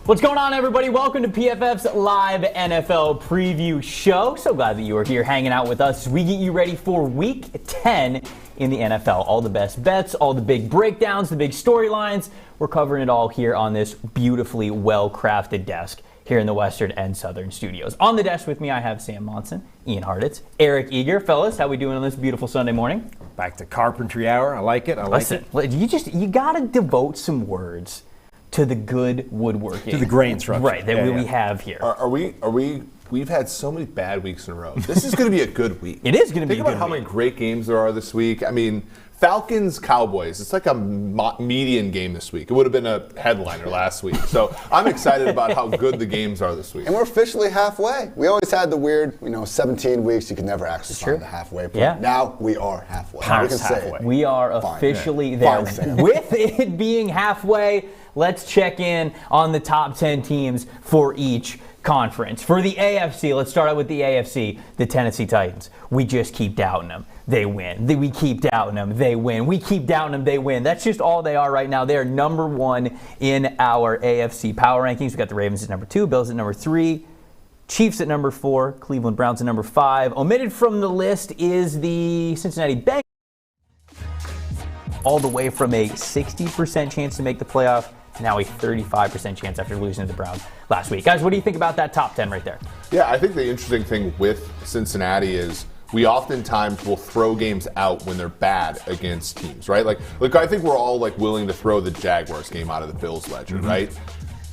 What's going on, everybody? Welcome to PFF's live NFL preview show. So glad that you are here hanging out with us as we get you ready for Week 10 in the NFL. All the best bets, all the big breakdowns, the big storylines. We're covering it all here on this beautifully well-crafted desk here in the Western and Southern studios. On the desk with me, I have Sam Monson, Ian Hartitz, Eric Eager. Fellas, how we doing on this beautiful Sunday morning? Back to carpentry hour. I like it. Listen, you got to devote some words to the good woodworking. To the grain structure. Right, that we have here. We've had so many bad weeks in a row. This is going to be a good week. It is going to be a good week. Think about how many great games there are this week. I mean, Falcons, Cowboys, it's like a median game this week. It would have been a headliner last week. So I'm excited about how good the games are this week. And we're officially halfway. We always had the weird, 17 weeks, you could never actually find the halfway point. Yeah. Now we are halfway. We are officially there. With it being halfway, let's check in on the top 10 teams for each conference. For the AFC, let's start out with the AFC, the Tennessee Titans. We just keep doubting them. They win. We keep doubting them. They win. We keep doubting them. They win. That's just all they are right now. They are number one in our AFC power rankings. We've got the Ravens at number 2, Bills at number 3, Chiefs at number 4, Cleveland Browns at number 5. Omitted from the list is the Cincinnati Bengals, all the way from a 60% chance to make the playoff, now a 35% chance after losing to the Browns last week. Guys, what do you think about that top 10 right there? Yeah, I think the interesting thing with Cincinnati is we oftentimes will throw games out when they're bad against teams, right? Look, I think we're all willing to throw the Jaguars game out of the Bills ledger, right?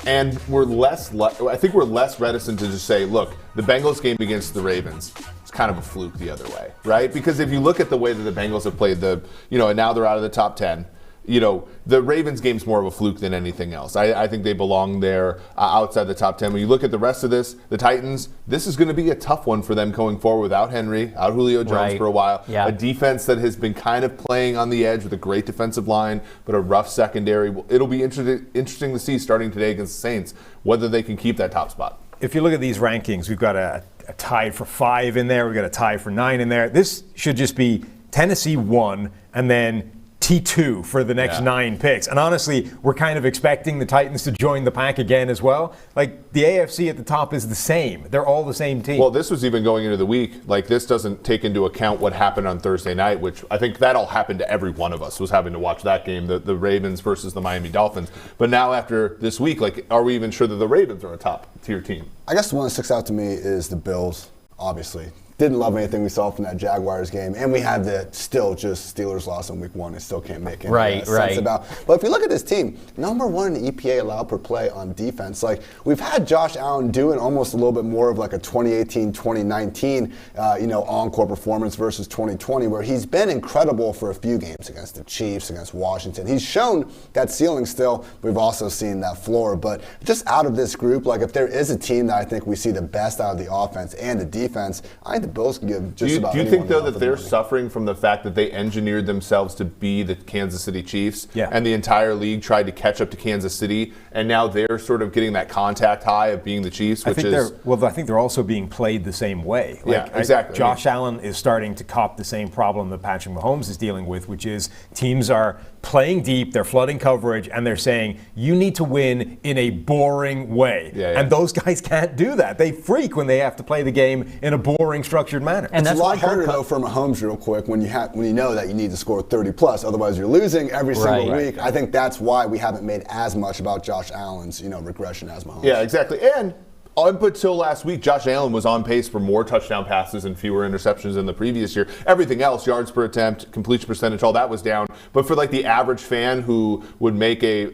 And I think we're less reticent to just say, look, the Bengals game against the Ravens, it's kind of a fluke the other way, right? Because if you look at the way that the Bengals have played and now they're out of the top 10, the Ravens game's more of a fluke than anything else. I think they belong there outside the top 10. When you look at the rest of this, the Titans, this is going to be a tough one for them going forward without Henry, out Julio Jones for a while. Yeah. A defense that has been kind of playing on the edge with a great defensive line, but a rough secondary. It'll be interesting to see starting today against the Saints whether they can keep that top spot. If you look at these rankings, we've got a tie for 5 in there. We've got a tie for 9 in there. This should just be Tennessee 1 and then T2 for the next 9 picks. And honestly, we're kind of expecting the Titans to join the pack again as well. The AFC at the top is the same. They're all the same team. Well, this was even going into the week. This doesn't take into account what happened on Thursday night, which I think that all happened to every one of us was having to watch that game, the Ravens versus the Miami Dolphins. But now after this week, are we even sure that the Ravens are a top-tier team? I guess the one that sticks out to me is the Bills, obviously. Didn't love anything we saw from that Jaguars game, and we had the still just Steelers loss in Week 1 and still can't make any sense about. But if you look at this team, number 1 in the EPA allowed per play on defense. We've had Josh Allen doing almost a little bit more of a 2018, 2019, encore performance versus 2020, where he's been incredible for a few games against the Chiefs, against Washington. He's shown that ceiling still. We've also seen that floor. But just out of this group, if there is a team that I think we see the best out of the offense and the defense, I think the Bills can give just about anyone. Do you think, though, that they're suffering from the fact that they engineered themselves to be the Kansas City Chiefs and the entire league tried to catch up to Kansas City, and now they're sort of getting that contact high of being the Chiefs, I think they're also being played the same way. Exactly. Josh Allen is starting to cop the same problem that Patrick Mahomes is dealing with, which is teams are playing deep, they're flooding coverage, and they're saying, you need to win in a boring way. And those guys can't do that. They freak when they have to play the game in a boring, structured manner. And it's a lot harder, though, for Mahomes real quick when you know that you need to score 30+. Otherwise, you're losing every single week. I think that's why we haven't made as much about Josh Allen's regression as Mahomes. Yeah, exactly. And up until last week, Josh Allen was on pace for more touchdown passes and fewer interceptions than the previous year. Everything else, yards per attempt, completion percentage, all that was down. But for the average fan who would make a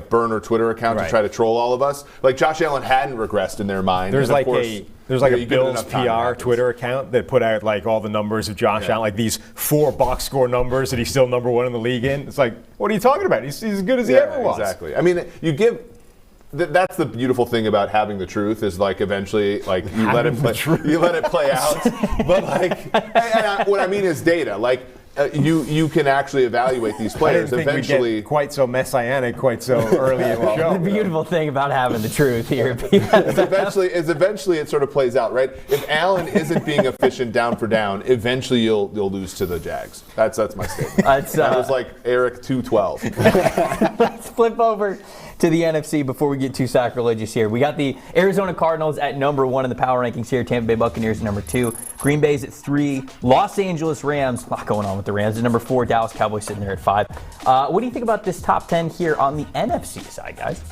burner Twitter account to try to troll all of us, Josh Allen hadn't regressed in their mind. There's a Bills PR Twitter account that put out all the numbers of Josh Allen, these 4 box score numbers that he's still number 1 in the league in. It's what are you talking about? He's as good as he ever was. Exactly. I mean, that's the beautiful thing about having the truth is eventually you let it play out. But what I mean is data. you can actually evaluate these players. I didn't think we'd get quite so messianic quite so early in the show. The beautiful thing about having the truth here. Eventually it sort of plays out, right? If Allen isn't being efficient down for down, eventually you'll lose to the Jags. That's my statement. That was like Eric 212. Let's flip over to the NFC before we get too sacrilegious here. We got the Arizona Cardinals at number 1 in the power rankings here. Tampa Bay Buccaneers at number 2. Green Bay's at 3. Los Angeles Rams, a lot going on with the Rams, at number 4. Dallas Cowboys sitting there at 5. What do you think about this top 10 here on the NFC side, guys?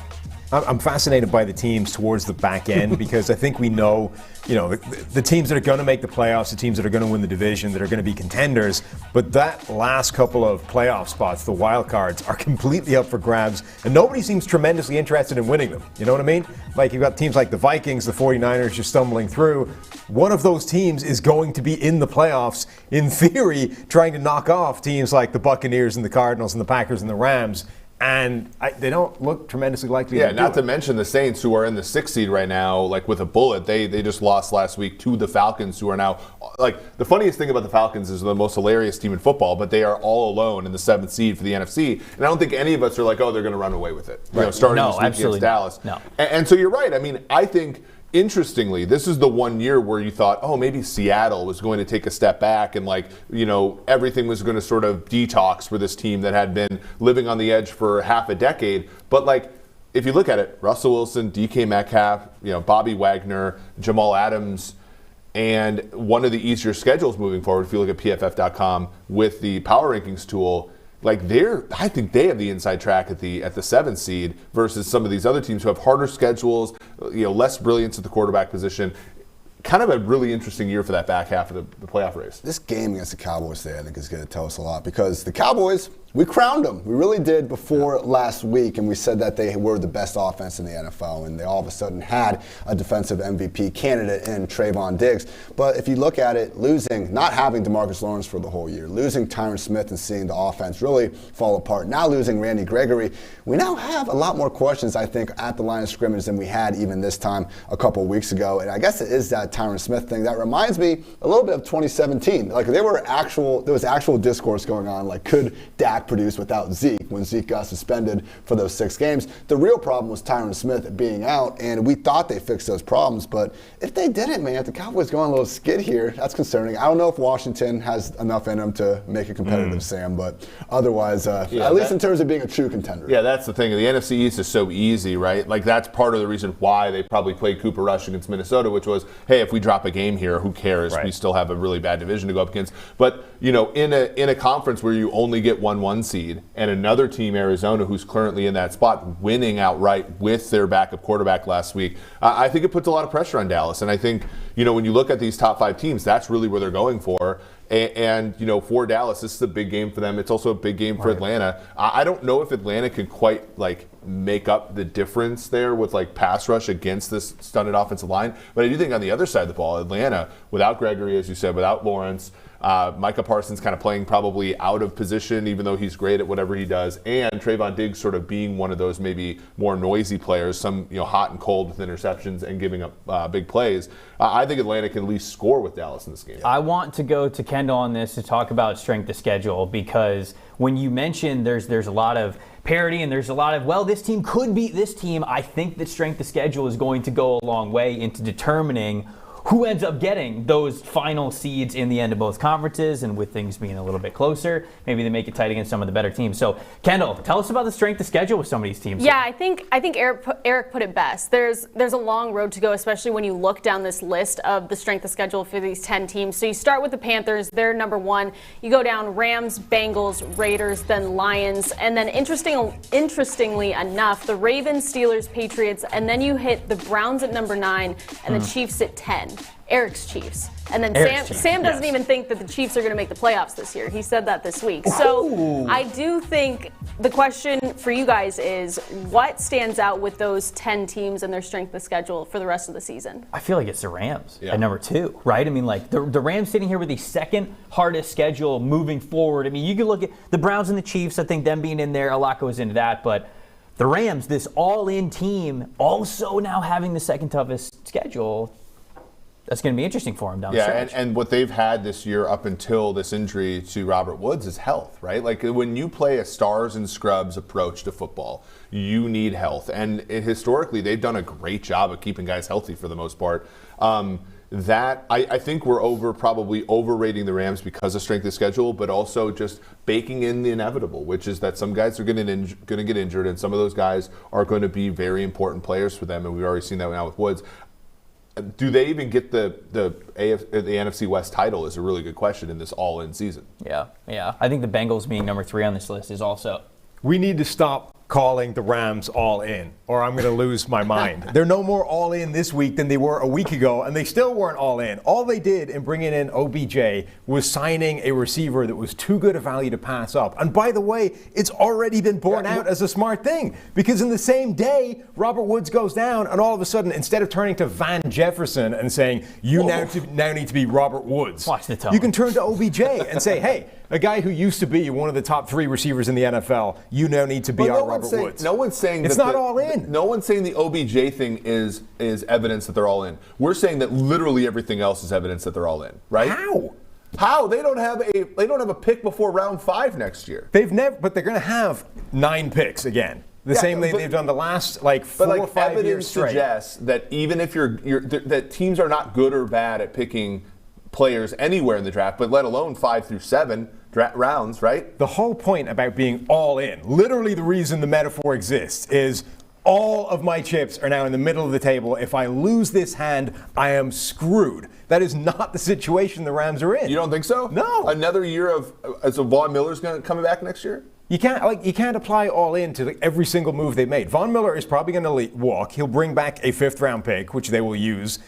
I'm fascinated by the teams towards the back end because I think we know, the teams that are going to make the playoffs, the teams that are going to win the division, that are going to be contenders. But that last couple of playoff spots, the wild cards, are completely up for grabs, and nobody seems tremendously interested in winning them. You know what I mean? Like you've got teams like the Vikings, the 49ers just stumbling through. One of those teams is going to be in the playoffs, in theory, trying to knock off teams like the Buccaneers and the Cardinals and the Packers and the Rams. And they don't look tremendously likely to do not to mention the Saints, who are in the 6th seed right now, like with a bullet. They just lost last week to the Falcons, who are now, like, the funniest thing about the Falcons is they're the most hilarious team in football, but they are all alone in the 7th seed for the NFC. And I don't think any of us are like, oh, they're going to run away with it. Right. Starting this week against Dallas. No. And so you're right. I mean, I think, interestingly, this is the one year where you thought, oh, maybe Seattle was going to take a step back and everything was going to sort of detox for this team that had been living on the edge for half a decade. But if you look at it, Russell Wilson, DK Metcalf, Bobby Wagner, Jamal Adams, and one of the easier schedules moving forward, if you look at PFF.com with the power rankings tool, I think they have the inside track at the 7th seed versus some of these other teams who have harder schedules, less brilliance at the quarterback position. Kind of a really interesting year for that back half of the playoff race. This game against the Cowboys today, I think, is going to tell us a lot because the Cowboys, we crowned them. We really did before last week, and we said that they were the best offense in the NFL, and they all of a sudden had a defensive MVP candidate in Trayvon Diggs. But if you look at it, not having DeMarcus Lawrence for the whole year, losing Tyron Smith and seeing the offense really fall apart, now losing Randy Gregory, we now have a lot more questions, I think, at the line of scrimmage than we had even this time a couple of weeks ago. And I guess it is that Tyron Smith thing that reminds me a little bit of 2017. There was actual discourse going on, could Dak produce without Zeke when Zeke got suspended for those 6 games. The real problem was Tyron Smith being out, and we thought they fixed those problems. But if they didn't, man, if the Cowboys go on a little skid here, that's concerning. I don't know if Washington has enough in them to make it competitive, Sam, but otherwise, at least in terms of being a true contender. Yeah, that's the thing. The NFC East is so easy, right? That's part of the reason why they probably played Cooper Rush against Minnesota, which was, hey, if we drop a game here, who cares? Right. We still have a really bad division to go up against. But, in a conference where you only get 1 seed, and another team, Arizona, who's currently in that spot, winning outright with their backup quarterback last week, I think it puts a lot of pressure on Dallas. And I think, when you look at these top 5 teams, that's really where they're going for. And for Dallas, this is a big game for them. It's also a big game for Atlanta. I don't know if Atlanta can quite make up the difference there with pass rush against this stunted offensive line. But I do think on the other side of the ball, Atlanta, without Gregory, as you said, without Lawrence, Micah Parsons kind of playing probably out of position, even though he's great at whatever he does, and Trayvon Diggs sort of being one of those maybe more noisy players, some hot and cold with interceptions and giving up big plays. I think Atlanta can at least score with Dallas in this game. I want to go to Kendall on this to talk about strength of schedule because when you mentioned there's a lot of parity and there's a lot of, this team could beat this team, I think that strength of schedule is going to go a long way into determining who ends up getting those final seeds in the end of both conferences, and with things being a little bit closer, maybe they make it tight against some of the better teams. So, Kendall, tell us about the strength of schedule with some of these teams. Yeah, I think Eric put it best. There's a long road to go, especially when you look down this list of the strength of schedule for these 10 teams. So you start with the Panthers, they're number 1. You go down Rams, Bengals, Raiders, then Lions, and then interestingly enough, the Ravens, Steelers, Patriots, and then you hit the Browns at number 9 and the Chiefs at 10. Eric's Chiefs. And then Sam doesn't even think that the Chiefs are going to make the playoffs this year. He said that this week. So I do think the question for you guys is what stands out with those 10 teams and their strength of schedule for the rest of the season? I feel like it's the Rams at number 2, right? I mean, the Rams sitting here with the second hardest schedule moving forward. I mean, you can look at the Browns and the Chiefs. I think them being in there, a lot goes into that. But the Rams, this all-in team, also now having the second toughest schedule. That's going to be interesting for him down the stretch. And what they've had this year up until this injury to Robert Woods is health, right? Like when you play a stars and scrubs approach to football, you need health. And historically, they've done a great job of keeping guys healthy for the most part. I think we're probably overrating the Rams because of strength of schedule, but also just baking in the inevitable, which is that some guys are going to get injured, and some of those guys are going to be very important players for them, and we've already seen that now with Woods. Do they even get the NFC West title is a really good question in this all-in season. Yeah. I think the Bengals being number 3 on this list is also. We need to stop calling the Rams all in, or I'm going to lose my mind. They're no more all in this week than they were a week ago, and they still weren't all in. All they did in bringing in OBJ was signing a receiver that was too good a value to pass up. And by the way, it's already been borne out as a smart thing, because in the same day, Robert Woods goes down, and all of a sudden, instead of turning to Van Jefferson and saying, you now need to be Robert Woods, watch the tone. You can turn to OBJ and say, hey, a guy who used to be one of the top 3 receivers in the NFL, you now need to be our Robert Woods. No one's saying it's not all in. No one's saying the OBJ thing is evidence that they're all in. We're saying that literally everything else is evidence that they're all in, right? How? They don't have a pick before round 5 next year. But they're going to have 9 picks again. Same way they've done the last 4 or 5 years straight. Evidence suggests that even if that teams are not good or bad at picking players anywhere in the draft, but let alone 5 through 7 rounds, right? The whole point about being all in, literally the reason the metaphor exists, is all of my chips are now in the middle of the table. If I lose this hand, I am screwed. That is not the situation the Rams are in. You don't think so? No. Another year so Von Miller's coming back next year? You can't apply all in to every single move they made. Von Miller is probably going to walk. He'll bring back a 5th round pick, which they will use.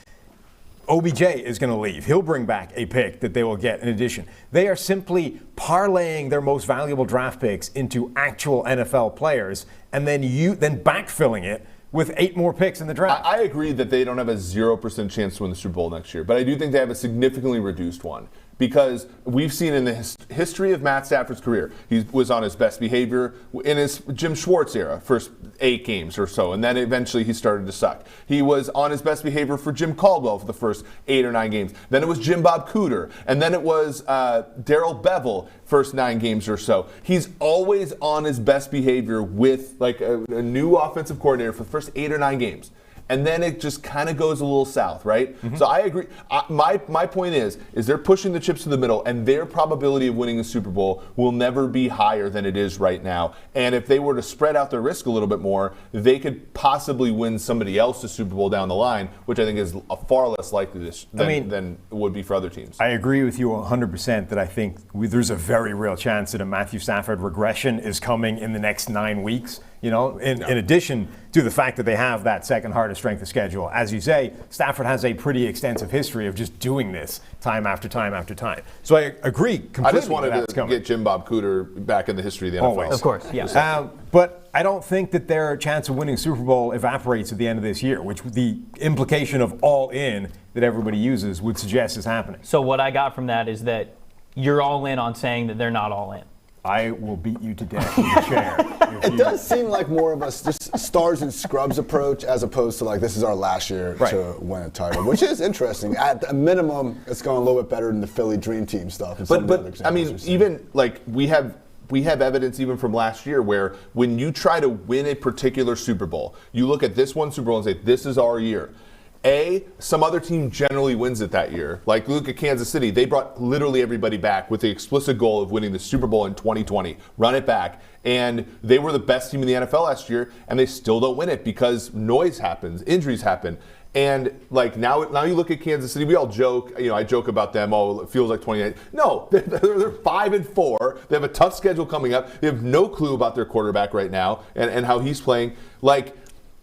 OBJ is going to leave. He'll bring back a pick that they will get in addition. They are simply parlaying their most valuable draft picks into actual NFL players and then backfilling it with 8 more picks in the draft. I agree that they don't have a 0% chance to win the Super Bowl next year, but I do think they have a significantly reduced one. Because we've seen in the history of Matt Stafford's career, he was on his best behavior in his Jim Schwartz era, first 8 games or so, and then eventually he started to suck. He was on his best behavior for Jim Caldwell for the first 8 or 9 games. Then it was Jim Bob Cooter, and then it was Darrell Bevell, first 9 games or so. He's always on his best behavior with a new offensive coordinator for the first 8 or 9 games. And then it just kind of goes a little south, right? Mm-hmm. So I agree. My point is they're pushing the chips to the middle, and their probability of winning the Super Bowl will never be higher than it is right now. And if they were to spread out their risk a little bit more, they could possibly win somebody else the Super Bowl down the line, which I think is far less likely than it would be for other teams. I agree with you 100% that I think there's a very real chance that a Matthew Stafford regression is coming in the next 9 weeks. In addition to the fact that they have that second hardest strength of schedule. As you say, Stafford has a pretty extensive history of just doing this time after time after time. So I agree completely. I just wanted to get Jim Bob Cooter back in the history of the NFL. Always. Of course, yeah. But I don't think that their chance of winning Super Bowl evaporates at the end of this year, which the implication of all in that everybody uses would suggest is happening. So what I got from that is that you're all in on saying that they're not all in. I will beat you to death with a chair. It does seem like more of a just stars and scrubs approach as opposed to this is our last year to win a title, which is interesting. At a minimum, it's going a little bit better than the Philly Dream Team stuff. But I mean, even we have evidence even from last year where when you try to win a particular Super Bowl, you look at this one Super Bowl and say, this is our year. Some other team generally wins it that year. Like look at Kansas City. They brought literally everybody back with the explicit goal of winning the Super Bowl in 2020. Run it back. And they were the best team in the NFL last year, and they still don't win it because noise happens, injuries happen. And now you look at Kansas City, we all joke, I joke about them, it feels like 28. No, they're 5-4. They have a tough schedule coming up. They have no clue about their quarterback right now and how he's playing.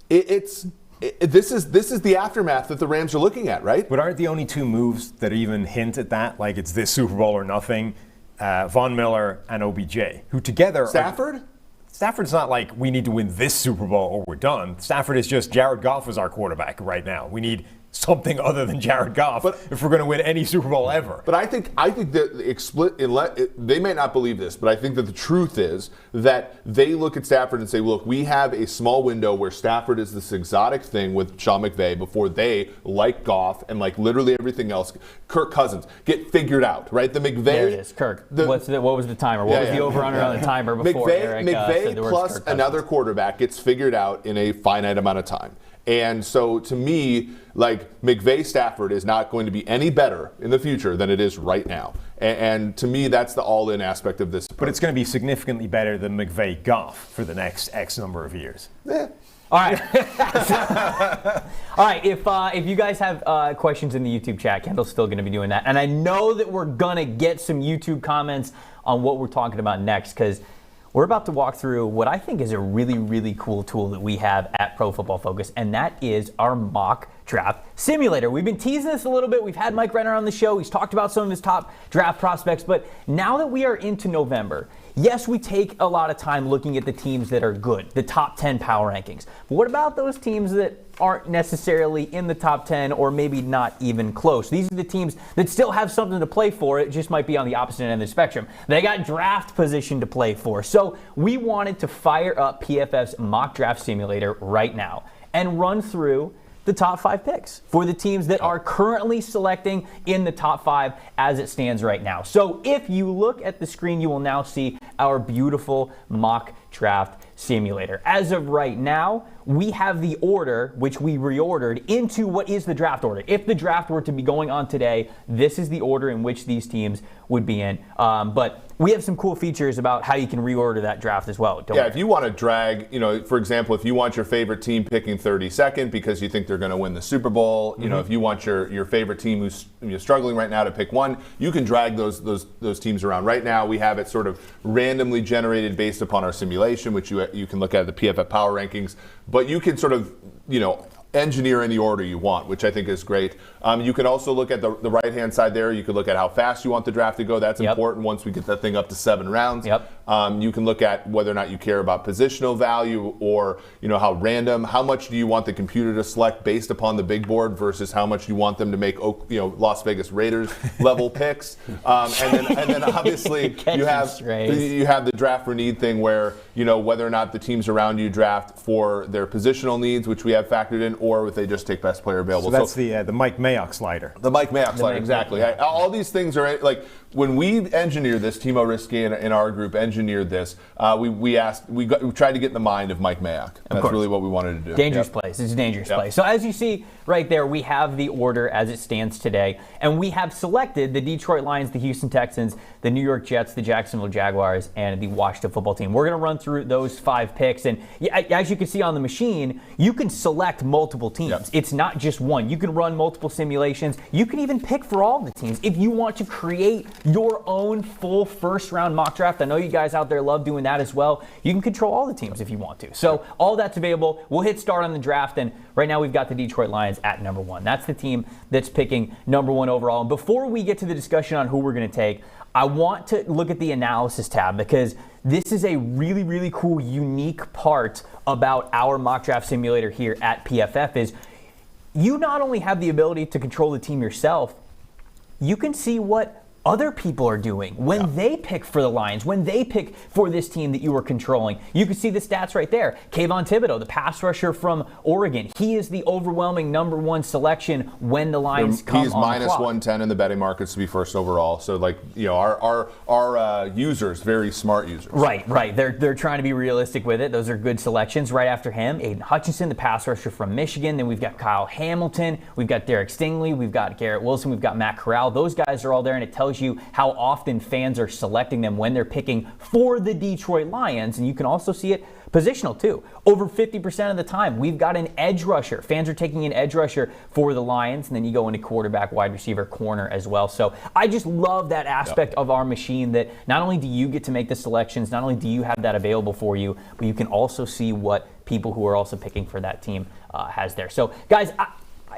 This is the aftermath that the Rams are looking at, right? But aren't the only 2 moves that even hint at that, like it's this Super Bowl or nothing, Von Miller and OBJ, who together Stafford's not like we need to win this Super Bowl or we're done. Stafford is just Jared Goff is our quarterback right now. We need something other than Jared Goff if we're going to win any Super Bowl ever. But I think that they may not believe this, but I think that the truth is that they look at Stafford and say, look, we have a small window where Stafford is this exotic thing with Sean McVay before they, like Goff and like literally everything else, Kirk Cousins, get figured out, right? The McVay. There it is, Kirk. What was the timer? What was the over-under on the timer before Eric McVay said the plus another quarterback gets figured out in a finite amount of time. And so to me, like McVay Stafford is not going to be any better in the future than it is right now. And to me, that's the all-in aspect of this approach. But it's going to be significantly better than McVay Goff for the next X number of years. Yeah. All right. All right. If you guys have questions in the YouTube chat, Kendall's still going to be doing that. And I know that we're going to get some YouTube comments on what we're talking about next, because we're about to walk through what I think is a really, really cool tool that we have at Pro Football Focus, and that is our mock draft simulator. We've been teasing this a little bit. We've had Mike Renner on the show. He's talked about some of his top draft prospects, but now that we are into November, yes, we take a lot of time looking at the teams that are good, the top 10 power rankings. But what about those teams that aren't necessarily in the top 10 or maybe not even close? These are the teams that still have something to play for. It just might be on the opposite end of the spectrum. They got draft position to play for. So we wanted to fire up PFF's mock draft simulator right now and run through the top 5 picks for the teams that are currently selecting in the top 5 as it stands right now. So if you look at the screen, you will now see our beautiful mock draft simulator. As of right now, we have the order, which we reordered into what is the draft order. If the draft were to be going on today, this is the order in which these teams would be in. But we have some cool features about how you can reorder that draft as well. If you want to drag, for example, if you want your favorite team picking 32nd because you think they're going to win the Super Bowl, if you want your favorite team who's struggling right now to pick one, you can drag those teams around. Right now, we have it sort of randomly generated based upon our simulation, which you can look at the PFF Power Rankings, but you can sort of, engineer in the order you want, which I think is great. You can also look at the right-hand side there. You can look at how fast you want the draft to go. That's important once we get that thing up to 7 rounds. You can look at whether or not you care about positional value or, how random, how much do you want the computer to select based upon the big board versus how much you want them to make, Las Vegas Raiders level picks. And then obviously you have the draft for need thing where, whether or not the teams around you draft for their positional needs, which we have factored in, or if they just take best player available. So that's the Mike Mayock slider. The Mike Mayock slider, exactly. All these things are like when we engineered this, Timo Risky in our group engineered this. We tried to get in the mind of Mike Mayock. That's really what we wanted to do. Dangerous place. It's a dangerous place. So as you see right there, we have the order as it stands today, and we have selected the Detroit Lions, the Houston Texans, the New York Jets, the Jacksonville Jaguars, and the Washington Football Team. We're going to run through those 5 picks, and as you can see on the machine, you can select multiple teams. It's not just one. You can run multiple simulations. You can even pick for all the teams if you want to create your own full first-round mock draft. I know you guys out there love doing that as well. You can control all the teams if you want to. So all that's available. We'll hit start on the draft, and right now we've got the Detroit Lions at number 1. That's the team that's picking number 1 overall. And before we get to the discussion on who we're going to take, I want to look at the analysis tab because this is a really, really cool, unique part about our mock draft simulator here at PFF is you not only have the ability to control the team yourself, you can see what other people are doing when they pick for the Lions, when they pick for this team that you are controlling. You can see the stats right there. Kayvon Thibodeau, the pass rusher from Oregon, he is the overwhelming number 1 selection when the Lions come on the clock. He's minus 110 in the betting markets to be first overall. So, our users, very smart users. Right. They're trying to be realistic with it. Those are good selections. Right after him, Aiden Hutchinson, the pass rusher from Michigan. Then we've got Kyle Hamilton. We've got Derek Stingley. We've got Garrett Wilson. We've got Matt Corral. Those guys are all there, and it tells you how often fans are selecting them when they're picking for the Detroit Lions. And you can also see it positional too. Over 50% of the time, we've got an edge rusher. Fans are taking an edge rusher for the Lions, and then you go into quarterback, wide receiver, corner as well. So I just love that aspect of our machine that not only do you get to make the selections, not only do you have that available for you, but you can also see what people who are also picking for that team has there. So guys,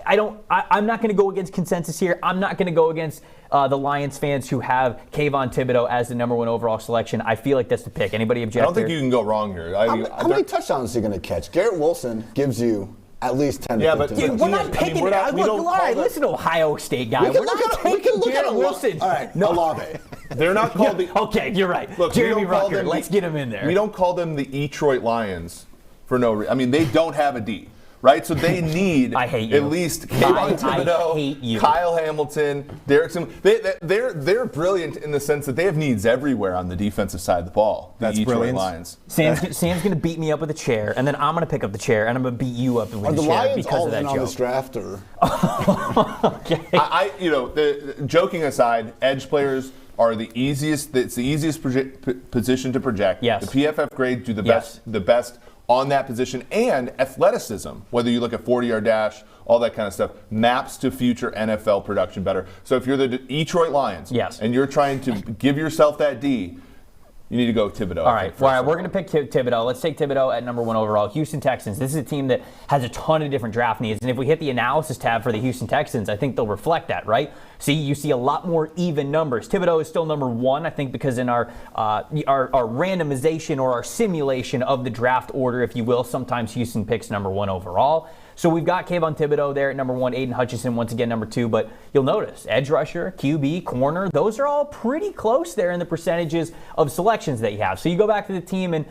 I'm not going to go against consensus here. I'm not going to go against the Lions fans who have Kayvon Thibodeau as the number 1 overall selection. I feel like that's the pick. Anybody object? I don't think you can go wrong here. How many touchdowns is he going to catch? Garrett Wilson gives you at least 10 Yeah, to but 15. We're not picking it. Listen to Ohio State guy. We're not taking Garrett Wilson. All right, Olave. They're not called the. Okay, you're right. Look, Jeremy Rucker, let's get him in there. We don't call them the Detroit Lions for no reason. I mean, they don't have a D, right? So they need I hate you. at least Kayvon Thibodeau, I hate you. Kyle Hamilton, Derek Simmons. They're brilliant in the sense that they have needs everywhere on the defensive side of the ball. The That's Detroit brilliant. Lions. Sam's going to beat me up with a chair, and then I'm going to pick up the chair, and I'm going to beat you up with Are a the chair Lions because all of that in on joke. this draft? Or? Joking aside, edge players are the easiest. It's the easiest position to project. Yes. The PFF grade do the best on that position, and athleticism. Whether you look at 40-yard dash, all that kind of stuff, maps to future NFL production better. So if you're the Detroit Lions, and you're trying to give yourself that D, you need to go Thibodeau. All right, we're going to pick Thibodeau. Let's take Thibodeau at number 1 overall. Houston Texans. This is a team that has a ton of different draft needs, and if we hit the analysis tab for the Houston Texans, I think they'll reflect that, right? You see a lot more even numbers. Thibodeau is still number 1, I think, because in our randomization or our simulation of the draft order, if you will, sometimes Houston picks number 1 overall. So we've got Kayvon Thibodeau there at number 1, Aiden Hutchinson once again number 2, but you'll notice edge rusher, QB, corner, those are all pretty close there in the percentages of selections that you have. So you go back to the team and,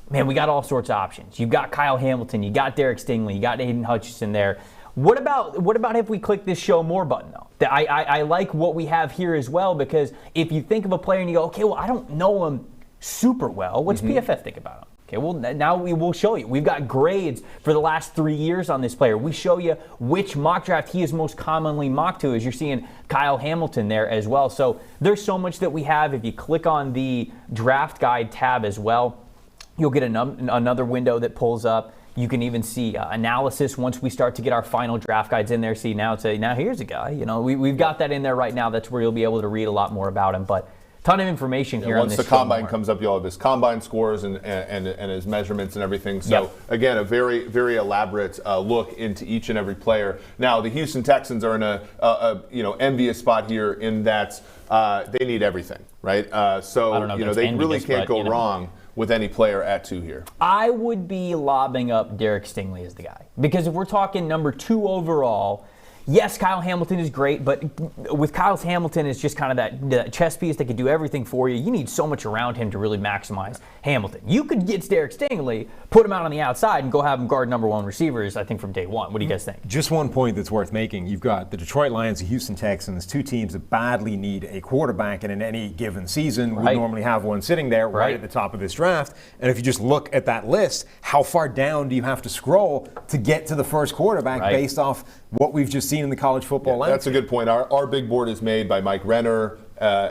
man, we got all sorts of options. You've got Kyle Hamilton, you got Derek Stingley, you got Aiden Hutchinson there. What about if we click this show more button, though? I like what we have here as well, because if you think of a player and you go, okay, well, I don't know him super well, what's PFF think about him? Okay, well, now we will show you. We've got grades for the last 3 years on this player. We show you which mock draft he is most commonly mocked to, as you're seeing Kyle Hamilton there as well. So there's so much that we have. If you click on the draft guide tab as well, you'll get another window that pulls up. You can even see analysis once we start to get our final draft guides in there. See, now here's a guy. We've got that in there right now. That's where you'll be able to read a lot more about him. But ton of information here on this. Once the combine comes up, you'll have his combine scores and his measurements and everything. So again, a very, very elaborate look into each and every player. Now the Houston Texans are in a envious spot here in that they need everything, right? They really can't go wrong with any player at 2 here. I would be lobbing up Derek Stingley as the guy, because if we're talking number 2 overall. Yes, Kyle Hamilton is great, but with Kyle Hamilton, it's just kind of that chess piece that can do everything for you. You need so much around him to really maximize Hamilton. You could get Derek Stingley, put him out on the outside, and go have him guard number 1 receivers, I think, from day 1. What do you guys think? Just one point that's worth making. You've got the Detroit Lions, the Houston Texans, 2 teams that badly need a quarterback, and in any given season would normally have one sitting there right at the top of this draft. And if you just look at that list, how far down do you have to scroll to get to the first quarterback based off what we've just seen in the college football landscape? That's a good point. Our big board is made by Mike Renner,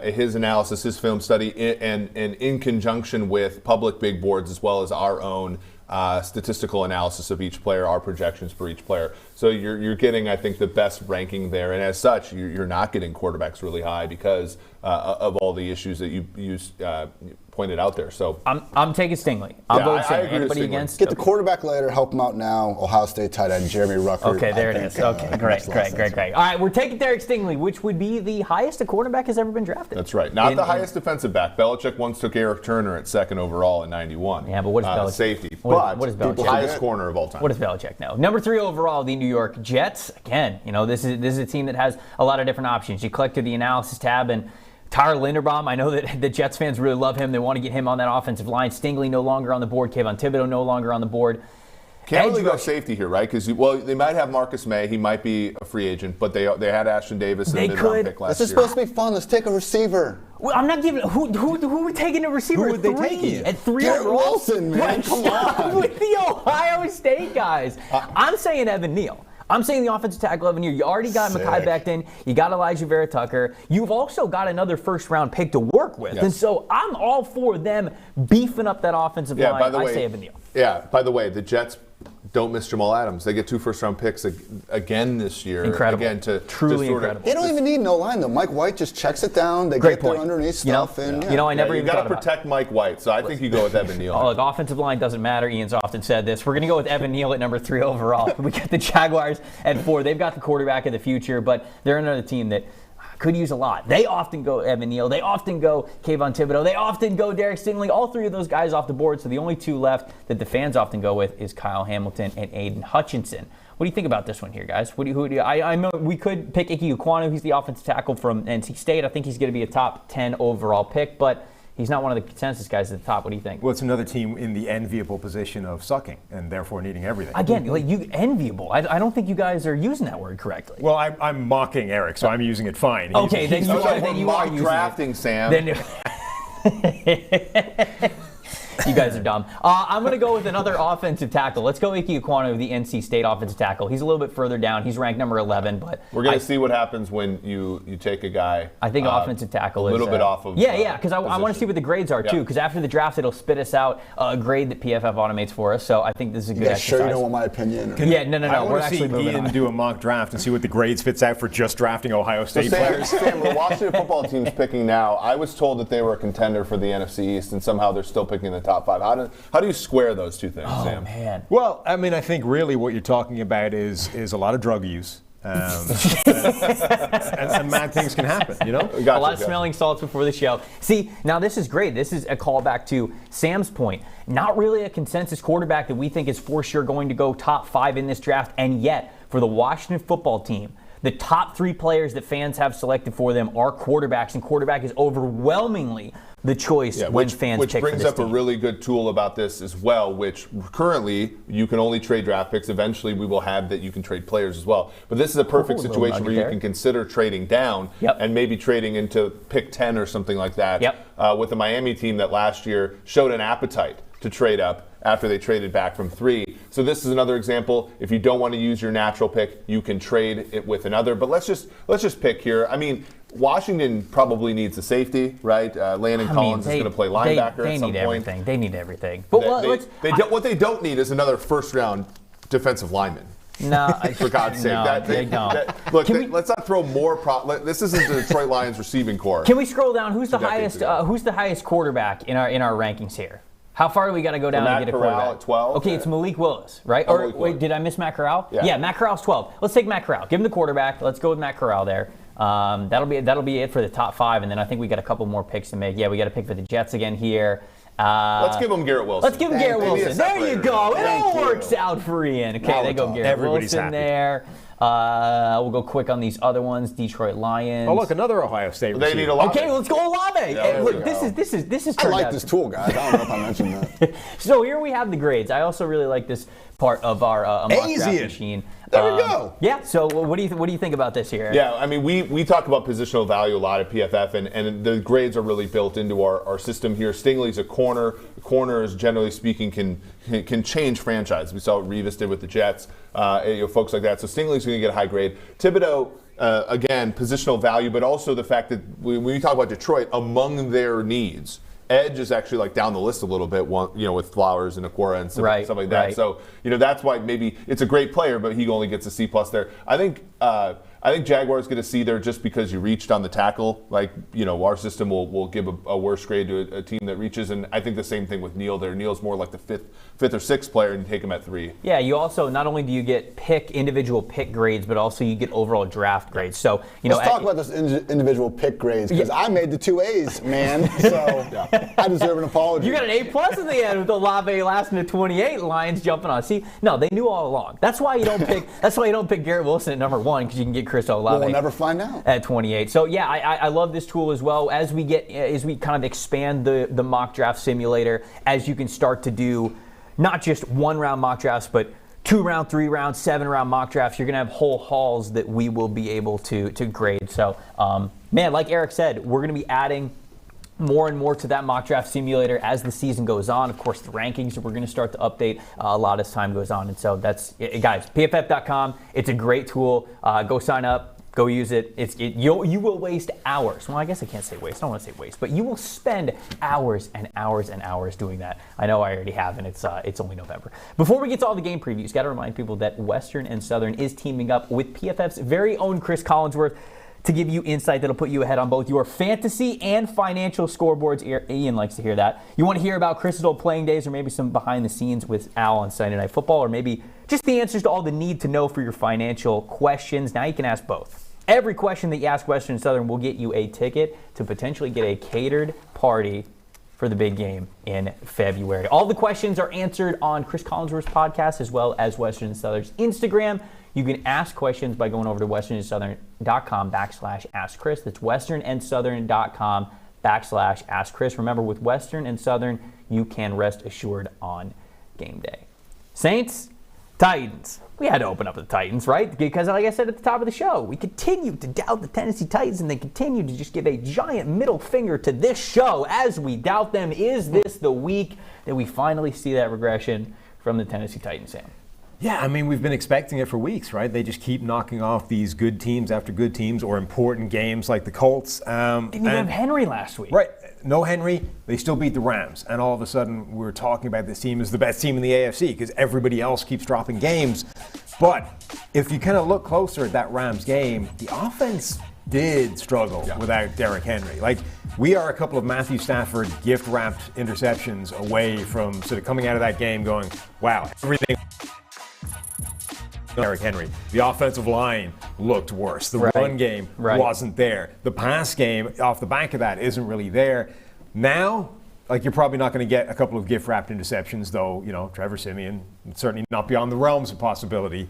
his analysis, his film study, and in conjunction with public big boards as well as our own statistical analysis of each player, our projections for each player. So you're getting, I think, the best ranking there. And as such, you're not getting quarterbacks really high because of all the issues that you pointed out there. So I'm taking Stingley. I'm voting Stingley. Anybody against? Get the quarterback later. Help him out now. Ohio State tight end Jeremy Rucker. Okay, there it is. Okay, great. All right, we're taking Derek Stingley, which would be the highest a quarterback has ever been drafted. That's right. Not the highest defensive back. Belichick once took Eric Turner at 2nd overall in '91. Yeah, but what is Belichick? Safety. What is Belichick? The highest corner of all time. What does Belichick know? Number 3 overall, the New York Jets. Again, this is a team that has a lot of different options. You click to the analysis tab and Tyler Linderbaum, I know that the Jets fans really love him. They want to get him on that offensive line. Stingley no longer on the board. Kayvon Thibodeau no longer on the board. Can't really go safety here, right? Because they might have Marcus May. He might be a free agent, but they had Ashton Davis in the mid-round pick last year. This is supposed to be fun. Let's take a receiver. Well, I'm not giving. Who are we taking a receiver? Who would they take? At 3 Garrett overall? Wilson, man. Come on. With the Ohio State guys. I'm saying Evan Neal. I'm saying the offensive tackle Evan Neal. You already got Mekhi Becton. You got Elijah Vera Tucker. You've also got another first-round pick to work with. Yes. And so I'm all for them beefing up that offensive line. By the way, I say Evan Neal. Yeah, by the way, the Jets don't miss Jamal Adams. They get 2 first-round picks again this year. Incredible. Again, Truly incredible. They don't even need no line, though. Mike White just checks it down. They get their underneath stuff. I never even thought about it. You got to protect Mike White, so I think you go with Evan Neal. Look, offensive line doesn't matter. Ian's often said this. We're going to go with Evan Neal at number 3 overall. We get the Jaguars at 4. They've got the quarterback of the future, but they're another team that could use a lot. They often go Evan Neal. They often go Kayvon Thibodeau. They often go Derek Stingley. All three of those guys off the board. So the only two left that the fans often go with is Kyle Hamilton and Aiden Hutchinson. What do you think about this one here, guys? I know we could pick Ike Ekwonu. He's the offensive tackle from NC State. I think he's going to be a top 10 overall pick, but he's not one of the consensus guys at the top. What do you think? Well, it's another team in the enviable position of sucking and therefore needing everything. Again, enviable. I don't think you guys are using that word correctly. Well, I'm mocking Eric, so I'm using it fine. Okay, then you are using drafting, it. Sam. You guys are dumb. I'm going to go with another offensive tackle. Let's go Ike Ekwonu, the NC State offensive tackle. He's a little bit further down. He's ranked number 11, but we're going to see what happens when you take a guy. I think offensive tackle is a little bit off of. Yeah, because I want to see what the grades are too. Because after the draft, it'll spit us out a grade that PFF automates for us. So I think this is a good exercise. Sure, you don't want my opinion. No. I We're want to actually see moving Ian on. do a mock draft and see what the grade spits out for just drafting Ohio State players. Sam, the Washington football team's picking now. I was told that they were a contender for the NFC East, and somehow they're still picking the top 5. How do you square those two things, Sam? Man. Well, I mean, I think really what you're talking about is a lot of drug use. And mad things can happen, you know? A lot of smelling salts before the show. See, now this is great. This is a callback to Sam's point. Not really a consensus quarterback that we think is for sure going to go top 5 in this draft, and yet for the Washington football team, the top 3 players that fans have selected for them are quarterbacks, and quarterback is overwhelmingly the choice when fans pick for this team. Which brings up a really good tool about this as well, which currently you can only trade draft picks. Eventually we will have that you can trade players as well. But this is a perfect situation where you can consider trading down and maybe trading into pick 10 or something like that with the Miami team that last year showed an appetite to trade up after they traded back from 3. So this is another example. If you don't want to use your natural pick, you can trade it with another. But let's just pick here. I mean, Washington probably needs a safety, right? Landon Collins is going to play linebacker at some point. They need everything. But what they don't need is another first-round defensive lineman. No, for God's sake. They don't. Let's not throw more. This isn't the Detroit Lions receiving core. Can we scroll down? Who's the highest quarterback in our rankings here? How far do we got to go down to get a quarterback? At 12. Okay, it's Malik Willis, right? Wait, did I miss Matt Corral? Yeah, Matt Corral's 12. Let's take Matt Corral. Give him the quarterback. Let's go with Matt Corral there. That'll be it for the top 5, and then I think we got a couple more picks to make. Yeah, we got to pick for the Jets again here. Let's give him Garrett Wilson. Let's give him Garrett Wilson. There you go. It all works out for Ian. Okay, they go Garrett Wilson there. We'll go quick on these other ones. Detroit Lions. Oh, look, another Ohio State receiver. They need Olave. Okay, let's go Olave. Look, this is. I like this tool, guys. I don't know if I mentioned that. So here we have the grades. I also really like this part of our mock draft machine. There we go. Yeah. So what do you think about this here? Yeah, I mean, we talk about positional value a lot at PFF, and the grades are really built into our system here. Stingley's a corner. Corners, generally speaking, can change franchise. We saw what Revis did with the Jets, folks like that. So Stingley's going to get a high grade. Thibodeau, again, positional value, but also the fact that when we talk about Detroit, among their needs, edge is actually like down the list a little bit, with Flowers and Aquara and stuff like that. Right. So, that's why maybe it's a great player, but he only gets a C+ there. I think Jaguars get a C there just because you reached on the tackle. Our system will give a worse grade to a team that reaches, and I think the same thing with Neal there. Neal's more like the fifth or sixth player, and you take him at 3. Yeah, you also, not only do you get individual pick grades, but also you get overall draft grades. So, let's talk about those individual pick grades, because I made the 2 A's, man. So I deserve an apology. You got an A+ in the end with Olave lasting to 28, Lions jumping on. See, no, they knew all along. That's why you don't pick. That's why you don't pick Garrett Wilson at number 1, because you can get Chris Olave. We'll never find out. At 28. So yeah, I love this tool as well. As we kind of expand the mock draft simulator, as you can start to do not just 1-round mock drafts, but 2-round, 3-round, 7-round mock drafts. You're gonna have whole halls that we will be able to grade. So man, like Eric said, we're gonna be adding more and more to that mock draft simulator as the season goes on. Of course, the rankings we're going to start to update a lot as time goes on. And so that's it, guys. PFF.com. It's a great tool. Go sign up. Go use it. You will waste hours. Well, I guess I can't say waste. I don't want to say waste, but you will spend hours and hours and hours doing that. I know I already have, and it's only November. Before we get to all the game previews, got to remind people that Western and Southern is teaming up with PFF's very own Chris Collinsworth to give you insight that'll put you ahead on both your fantasy and financial scoreboards. Ian likes to hear that. You want to hear about Chris's old playing days, or maybe some behind the scenes with Al on Sunday Night Football, or maybe just the answers to all the need to know for your financial questions. Now you can ask both. Every question that you ask Western and Southern will get you a ticket to potentially get a catered party for the big game in February. All the questions are answered on Chris Collinsworth's podcast as well as Western and Southern's Instagram. You can ask questions by going over to westernsouthern.com/askchris. That's westernsouthern.com/askchris. Remember, with Western and Southern, you can rest assured on game day. Saints, Titans. We had to open up the Titans, right? Because like I said at the top of the show, we continue to doubt the Tennessee Titans, and they continue to just give a giant middle finger to this show as we doubt them. Is this the week that we finally see that regression from the Tennessee Titans, Sam? Yeah, I mean, we've been expecting it for weeks, right? They just keep knocking off these good teams after good teams or important games like the Colts. Didn't even have Henry last week. Right. No Henry. They still beat the Rams. And all of a sudden, we're talking about this team as the best team in the AFC because everybody else keeps dropping games. But if you kind of look closer at that Rams game, the offense did struggle without Derrick Henry. Like, we are a couple of Matthew Stafford gift-wrapped interceptions away from sort of coming out of that game going, wow, everything... Derrick Henry. The offensive line looked worse. The run game wasn't there. The pass game off the back of that isn't really there. Now, like, you're probably not going to get a couple of gift-wrapped interceptions, though, you know, Trevor Sikkema, certainly not beyond the realms of possibility.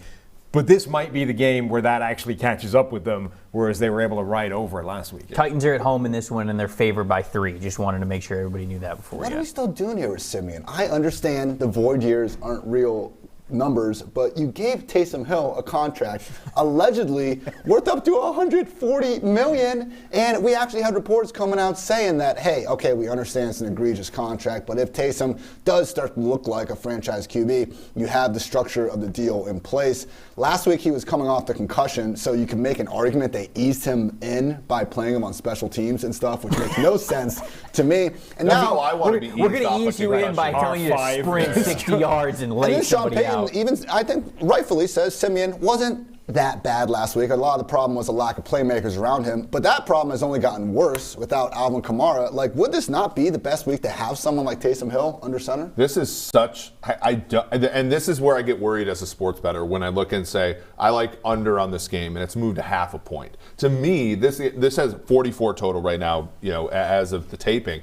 But this might be the game where that actually catches up with them, whereas they were able to ride over it last week. Titans are at home in this one, and they're favored by 3. Just wanted to make sure everybody knew that before. What are we still doing here with Simeon? I understand the void years aren't real numbers, but you gave Taysom Hill a contract allegedly worth up to $140 million, and we actually had reports coming out saying that, hey, okay, we understand it's an egregious contract, but if Taysom does start to look like a franchise QB, you have the structure of the deal in place. Last week he was coming off the concussion, so you can make an argument they eased him in by playing him on special teams and stuff, which makes no sense to me. And now we're going to ease you in by telling you to sprint 60 yards and lay somebody out. Even, I think, rightfully says Simeon wasn't that bad last week. A lot of the problem was a lack of playmakers around him, but that problem has only gotten worse without Alvin Kamara. Like, would this not be the best week to have someone like Taysom Hill under center? This is such, and this is where I get worried as a sports bettor when I look and say, I like under on this game, and it's moved to half a point. To me, this has 44 total right now, you know, as of the taping.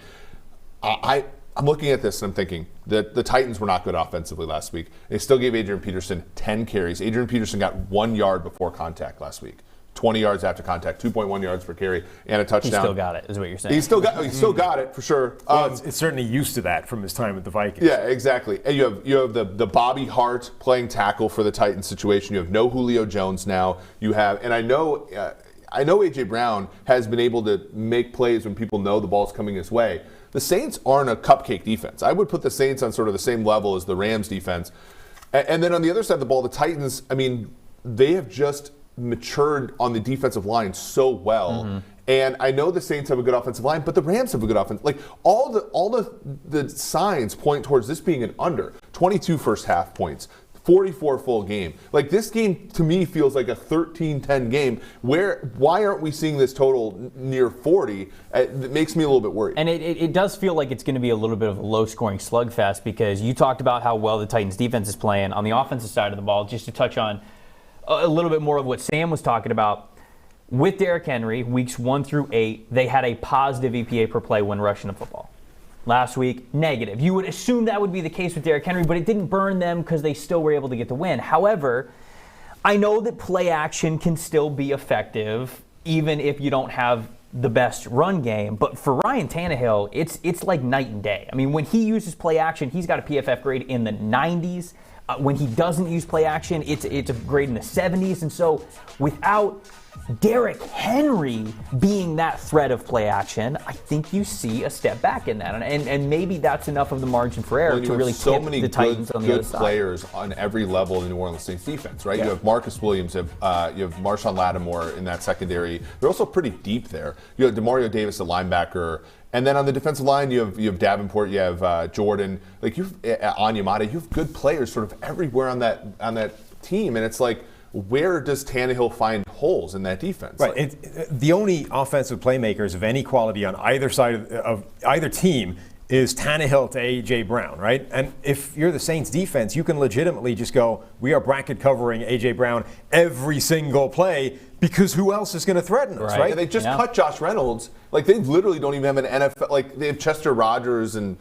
I'm looking at this and I'm thinking that the Titans were not good offensively last week. They still gave Adrian Peterson 10 carries. Adrian Peterson got 1 yard before contact last week. 20 yards after contact, 2.1 yards per carry, and a touchdown. He still got it, is what you're saying. He still got it, for sure. Well, it's certainly used to that from his time with the Vikings. Yeah, exactly. And you have the Bobby Hart playing tackle for the Titans situation. You have no Julio Jones now. You have, and I know A.J. Brown has been able to make plays when people know the ball's coming his way. The Saints aren't a cupcake defense. I would put the Saints on sort of the same level as the Rams defense. And then on the other side of the ball, the Titans, I mean, they have just matured on the defensive line so well. Mm-hmm. And I know the Saints have a good offensive line, but the Rams have a good offense. Like, all the signs point towards this being an under. 22 first half points. 44 full game. Like, this game to me feels like a 13-10 game. Why aren't we seeing this total near 40? It makes me a little bit worried. And it does feel like it's going to be a little bit of a low-scoring slugfest because you talked about how well the Titans defense is playing on the offensive side of the ball. Just to touch on a little bit more of what Sam was talking about. With Derrick Henry, weeks 1 through 8, they had a positive EPA per play when rushing the football. Last week, negative. You would assume that would be the case with Derrick Henry, but it didn't burn them because they still were able to get the win. However, I know that play action can still be effective even if you don't have the best run game. But for Ryan Tannehill, it's like night and day. I mean, when he uses play action, he's got a PFF grade in the 90s. When he doesn't use play action, it's a grade in the 70s. And so without Derrick Henry being that threat of play action, I think you see a step back in that. And maybe that's enough of the margin for error to really tip the Titans on the other side. So many good players on every level in the New Orleans Saints defense, right? Yeah. You have Marcus Williams, you have Marshawn Lattimore in that secondary. They're also pretty deep there. You have DeMario Davis, a linebacker. And then on the defensive line, you have Davenport, you have Jordan, like you've Onyemata. You have good players sort of everywhere on that team, and it's like, where does Tannehill find holes in that defense? Right. The only offensive playmakers of any quality on either side of either team is Tannehill to A.J. Brown, right? And if you're the Saints defense, you can legitimately just go, we are bracket covering A.J. Brown every single play because who else is going to threaten us, right? Yeah, they just cut Josh Reynolds. Like, they literally don't even have an NFL. Like, they have Chester Rogers, and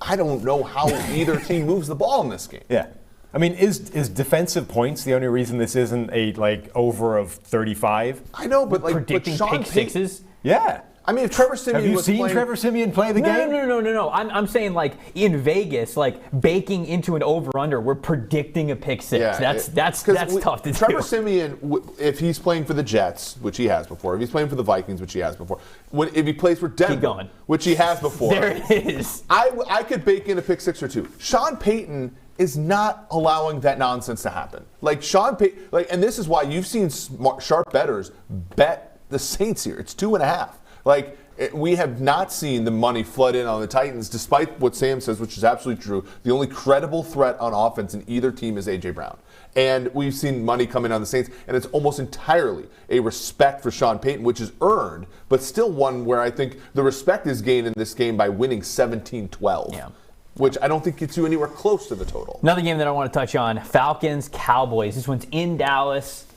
I don't know how either team moves the ball in this game. Yeah. I mean, is defensive points the only reason this isn't a, over of 35? I know, but predicting Sean pick sixes? Yeah. I mean, if Trevor Sikkema Have you was seen playing, Trevor Sikkema play the game? No. I'm saying in Vegas, baking into an over/under, we're predicting a pick six. Yeah, that's tough to do. Trevor Sikkema, if he's playing for the Jets, which he has before, if he's playing for the Vikings, which he has before, if he plays for Denver, which he has before, there it is. I could bake in a pick six or two. Sean Payton is not allowing that nonsense to happen. Sean Payton, and this is why you've seen sharp bettors bet the Saints here. It's 2.5. We have not seen the money flood in on the Titans, despite what Sam says, which is absolutely true. The only credible threat on offense in either team is A.J. Brown. And we've seen money come in on the Saints, and it's almost entirely a respect for Sean Payton, which is earned, but still one where I think the respect is gained in this game by winning 17-12. Yeah. Which I don't think gets you anywhere close to the total. Another game that I want to touch on, Falcons, Cowboys. This one's in Dallas.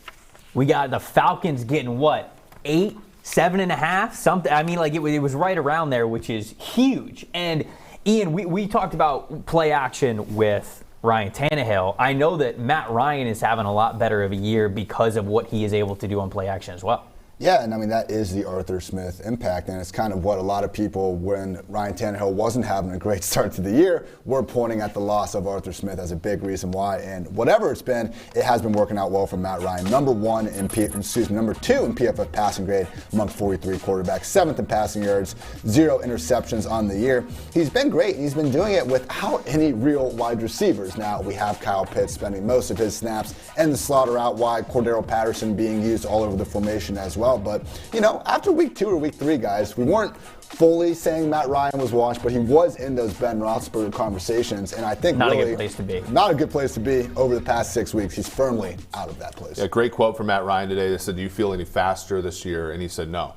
We got the Falcons getting what? 8? 7.5, something. I mean, it was right around there, which is huge. And Ian, we talked about play action with Ryan Tannehill. I know that Matt Ryan is having a lot better of a year because of what he is able to do on play action as well. Yeah, and I mean, that is the Arthur Smith impact, and it's kind of what a lot of people, when Ryan Tannehill wasn't having a great start to the year, were pointing at the loss of Arthur Smith as a big reason why. And whatever it's been, it has been working out well for Matt Ryan. Number 2 in PFF passing grade among 43 quarterbacks, 7th in passing yards, 0 interceptions on the year. He's been great. He's been doing it without any real wide receivers. Now, we have Kyle Pitts spending most of his snaps and the slaughter out wide, Cordero Patterson being used all over the formation as well. But, after week 2 or week 3, guys, we weren't fully saying Matt Ryan was washed, but he was in those Ben Roethlisberger conversations. And I think not a good place to be. Not a good place to be over the past 6 weeks. He's firmly out of that place. Yeah, great quote from Matt Ryan today. They said, "Do you feel any faster this year?" And he said, "No."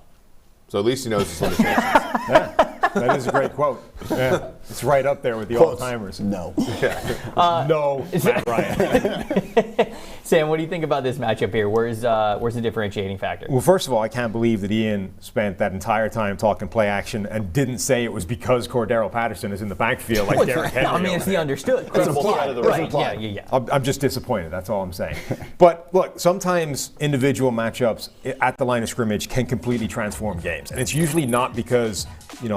So at least he knows his limitations. Yeah. That is a great quote. Yeah. It's right up there with the all-timers. No. Yeah. No, Matt Ryan. Sam, what do you think about this matchup here? Where's the differentiating factor? Well, first of all, I can't believe that Ian spent that entire time talking play action and didn't say it was because Cordero Patterson is in the backfield like Derrick Henry. I mean, it's the understood. It's implied. Right. Yeah. I'm just disappointed. That's all I'm saying. But look, sometimes individual matchups at the line of scrimmage can completely transform games, and it's usually not because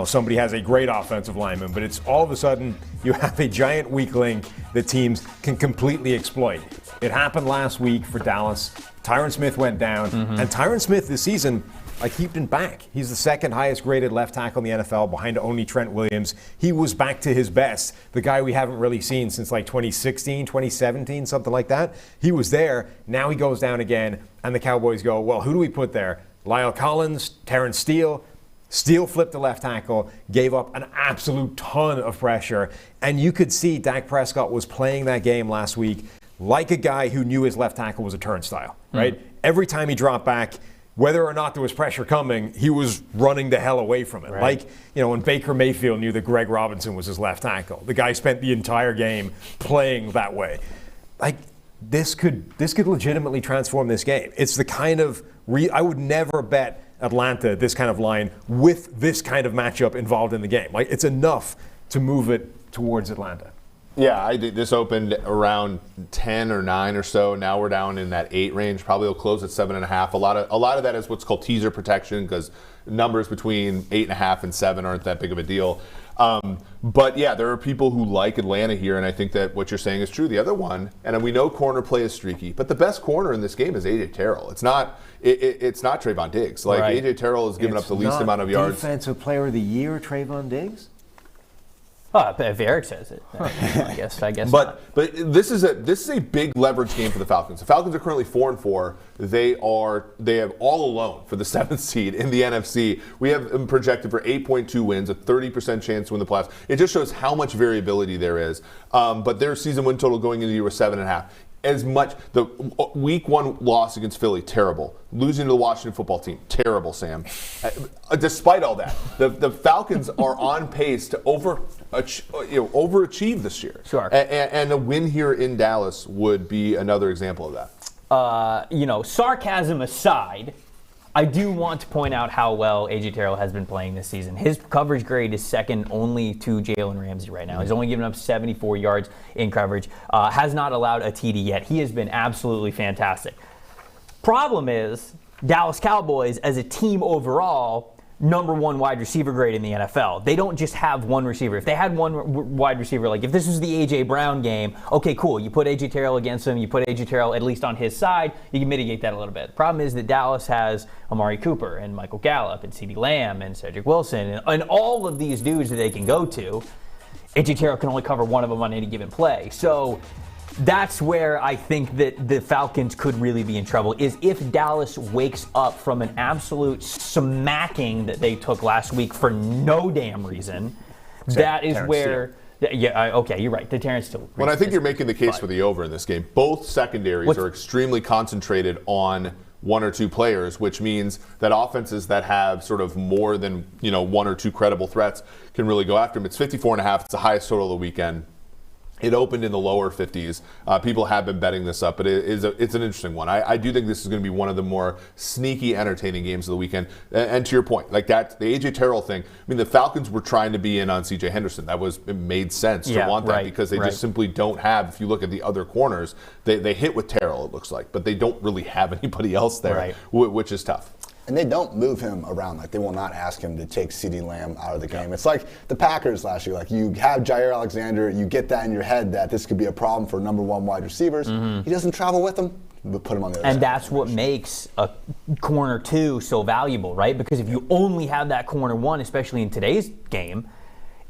somebody has a great offensive lineman, but it's all of a sudden you have a giant weak link that teams can completely exploit. It happened last week for Dallas. Tyron Smith went down, and Tyron Smith this season, he's been back. He's the second highest graded left tackle in the NFL behind only Trent Williams. He was back to his best, the guy we haven't really seen since 2016, 2017, something like that. He was there. Now he goes down again, and the Cowboys go, well, who do we put there? Lyle Collins, Terrence Steele. Steele flipped the left tackle, gave up an absolute ton of pressure, and you could see Dak Prescott was playing that game last week like a guy who knew his left tackle was a turnstile, right? Every time he dropped back, whether or not there was pressure coming, he was running the hell away from it. Right. When Baker Mayfield knew that Greg Robinson was his left tackle. The guy spent the entire game playing that way. This could legitimately transform this game. It's the kind of I would never bet Atlanta this kind of line with this kind of matchup involved in the game. It's enough to move it towards Atlanta. Yeah, this opened around 10 or 9 or so. Now we're down in that 8 range. Probably will close at 7.5. A lot of that is what's called teaser protection because numbers between 8.5 and 7 aren't that big of a deal. But yeah, there are people who like Atlanta here, and I think that what you're saying is true. The other one, and we know corner play is streaky, but the best corner in this game is A.J. Terrell. It's not Trayvon Diggs. A.J. Terrell has given up the least amount of yards. Defensive Player of the Year, Trayvon Diggs. If Eric says it, I guess. But this is a big leverage game for the Falcons. The Falcons are currently 4-4. They have all alone for the 7th seed in the NFC. We have them projected for 8.2 wins, a 30% chance to win the playoffs. It just shows how much variability there is. But their season win total going into the year was 7.5. as much. The week 1 loss against Philly, terrible. Losing to the Washington football team, terrible, Sam. Despite all that, the Falcons are on pace to overachieve this year. Sure. And a win here in Dallas would be another example of that. Sarcasm aside, I do want to point out how well A.J. Terrell has been playing this season. His coverage grade is second only to Jalen Ramsey right now. He's only given up 74 yards in coverage, has not allowed a TD yet. He has been absolutely fantastic. Problem is, Dallas Cowboys, as a team overall, number 1 wide receiver grade in the NFL. They don't just have one receiver. If they had one wide receiver, like if this was the A.J. Brown game, okay, cool. You put A.J. Terrell against him. You put A.J. Terrell at least on his side. You can mitigate that a little bit. The problem is that Dallas has Amari Cooper and Michael Gallup and CeeDee Lamb and Cedric Wilson and all of these dudes that they can go to. A.J. Terrell can only cover one of them on any given play. So that's where I think that the Falcons could really be in trouble, is if Dallas wakes up from an absolute smacking that they took last week for no damn reason. That is Terrence where... okay, you're right. The Terrence Steele. Well, I think you're making the case for the over in this game. Both secondaries are extremely concentrated on 1 or 2 players, which means that offenses that have sort of more than 1 or 2 credible threats can really go after them. It's 54.5. It's the highest total of the weekend. It opened in the lower 50s. People have been betting this up, but it's an interesting one. I do think this is going to be one of the more sneaky, entertaining games of the weekend. And to your point, like that, the A.J. Terrell thing, I mean, the Falcons were trying to be in on C.J. Henderson. It made sense to want that because they just simply don't have, if you look at the other corners, they hit with Terrell, it looks like, but they don't really have anybody else there, which is tough. And they don't move him around. Like, they will not ask him to take CeeDee Lamb out of the game. It's like the Packers last year. Like, you have Jair Alexander, you get that in your head that this could be a problem for number 1 wide receivers. He doesn't travel with them, but put him on the other side. And that's what makes a corner 2 so valuable, right? Because if you only have that corner 1, especially in today's game,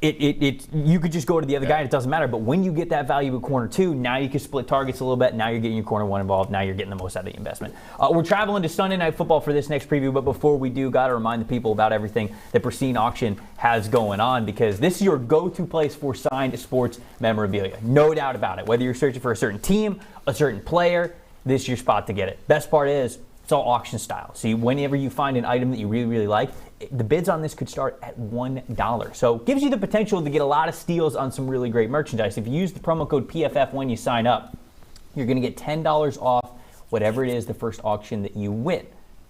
you could just go to the other guy and it doesn't matter. But when you get that value at corner 2, now you can split targets a little bit. Now you're getting your corner 1 involved. Now you're getting the most out of the investment. We're traveling to Sunday Night Football for this next preview. But before we do, got to remind the people about everything that Pristine Auction has going on, because this is your go-to place for signed sports memorabilia. No doubt about it. Whether you're searching for a certain team, a certain player, this is your spot to get it. Best part is, it's all auction style. So whenever you find an item that you really, really like, the bids on this could start at $1. So it gives you the potential to get a lot of steals on some really great merchandise. If you use the promo code PFF when you sign up, you're going to get $10 off whatever it is the first auction that you win.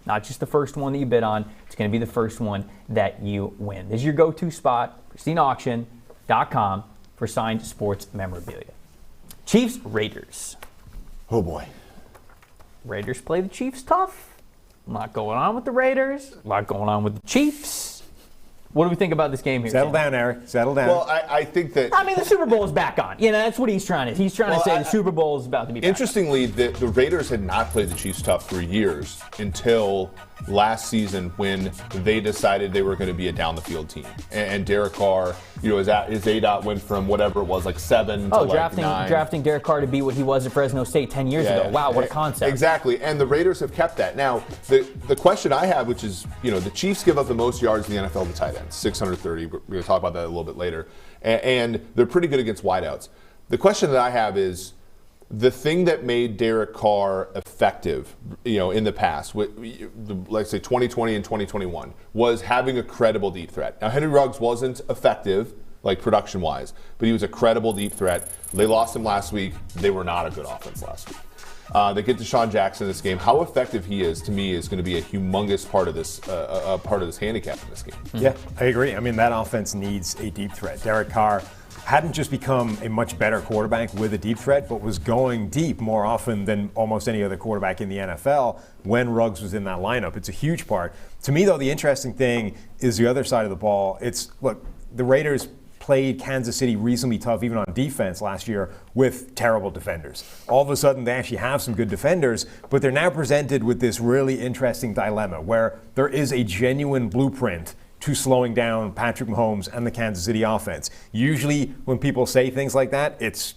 Not just the first one that you bid on. It's going to be the first one that you win. This is your go-to spot, pristineauction.com, for signed sports memorabilia. Chiefs, Raiders. Oh, boy. Raiders play the Chiefs tough. A lot going on with the Raiders. A lot going on with the Chiefs. What do we think about this game here? Settle down, Eric. Settle down. Well, I think that... I mean, the Super Bowl is back on. That's what he's trying to... He's trying to say the Super Bowl is about to be back Interestingly, the Raiders had not played the Chiefs tough for years until last season when they decided they were going to be a down-the-field team. And Derek Carr, his ADOT went from whatever it was, like 7 to like 9. Drafting Derek Carr to be what he was at Fresno State 10 years ago. Wow, what a concept. Exactly, and the Raiders have kept that. Now, the question I have, which is, the Chiefs give up the most yards in the NFL to tight ends, 630. We're going to talk about that a little bit later. And they're pretty good against wideouts. The question that I have is, the thing that made Derek Carr effective, in the past, like say 2020 and 2021, was having a credible deep threat. Now, Henry Ruggs wasn't effective, like production-wise, but he was a credible deep threat. They lost him last week. They were not a good offense last week. They get Deshaun Jackson in this game. How effective he is, to me, is going to be a humongous part of this handicap in this game. Yeah, I agree. I mean, that offense needs a deep threat. Derek Carr hadn't just become a much better quarterback with a deep threat, but was going deep more often than almost any other quarterback in the NFL when Ruggs was in that lineup. It's a huge part. To me, though, the interesting thing is the other side of the ball. Look, the Raiders played Kansas City reasonably tough, even on defense last year, with terrible defenders. All of a sudden, they actually have some good defenders, but they're now presented with this really interesting dilemma where there is a genuine blueprint to slowing down Patrick Mahomes and the Kansas City offense. Usually, when people say things like that, it's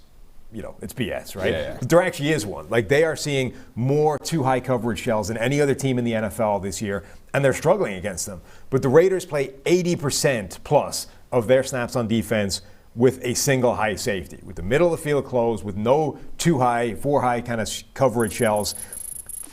BS, right? Yeah. But there actually is one. Like, they are seeing more too high coverage shells than any other team in the NFL this year, and they're struggling against them. But the Raiders play 80% plus of their snaps on defense with a single high safety, with the middle of the field closed, with no 2 high, 4 high kind of coverage shells.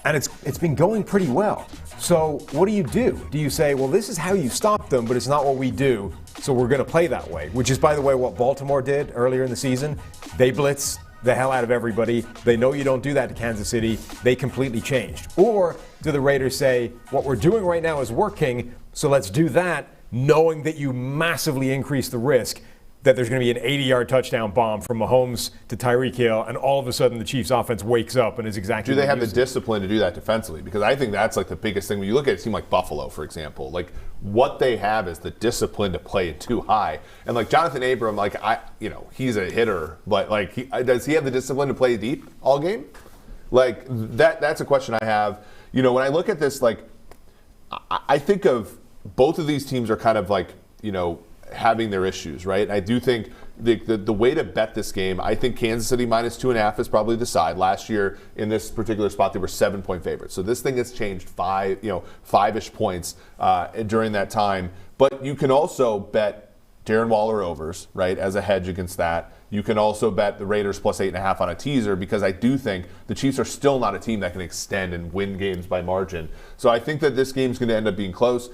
And it's been going pretty well. So what do? Do you say, well, this is how you stop them, but it's not what we do, so we're going to play that way, which is, by the way, what Baltimore did earlier in the season. They blitz the hell out of everybody. They know you don't do that to Kansas City. They completely changed. Or do the Raiders say, what we're doing right now is working, so let's do that, knowing that you massively increase the risk that there's going to be an 80-yard touchdown bomb from Mahomes to Tyreek Hill, and all of a sudden the Chiefs offense wakes up and is exactly. Do they have the discipline to do that defensively? Because I think that's like the biggest thing. When you look at a team like Buffalo, for example, like what they have is the discipline to play it too high. And like Jonathan Abram, like he's a hitter, but like does he have the discipline to play deep all game? Like that's a question I have. When I look at this, like I think of both of these teams are kind of like having their issues, right? And I do think the way to bet this game, I think Kansas City minus 2.5 is probably the side. Last year in this particular spot, they were 7-point favorites. So this thing has changed 5-ish points during that time. But you can also bet Darren Waller overs, right, as a hedge against that. You can also bet the Raiders plus 8.5 on a teaser, because I do think the Chiefs are still not a team that can extend and win games by margin. So I think that this game's going to end up being close.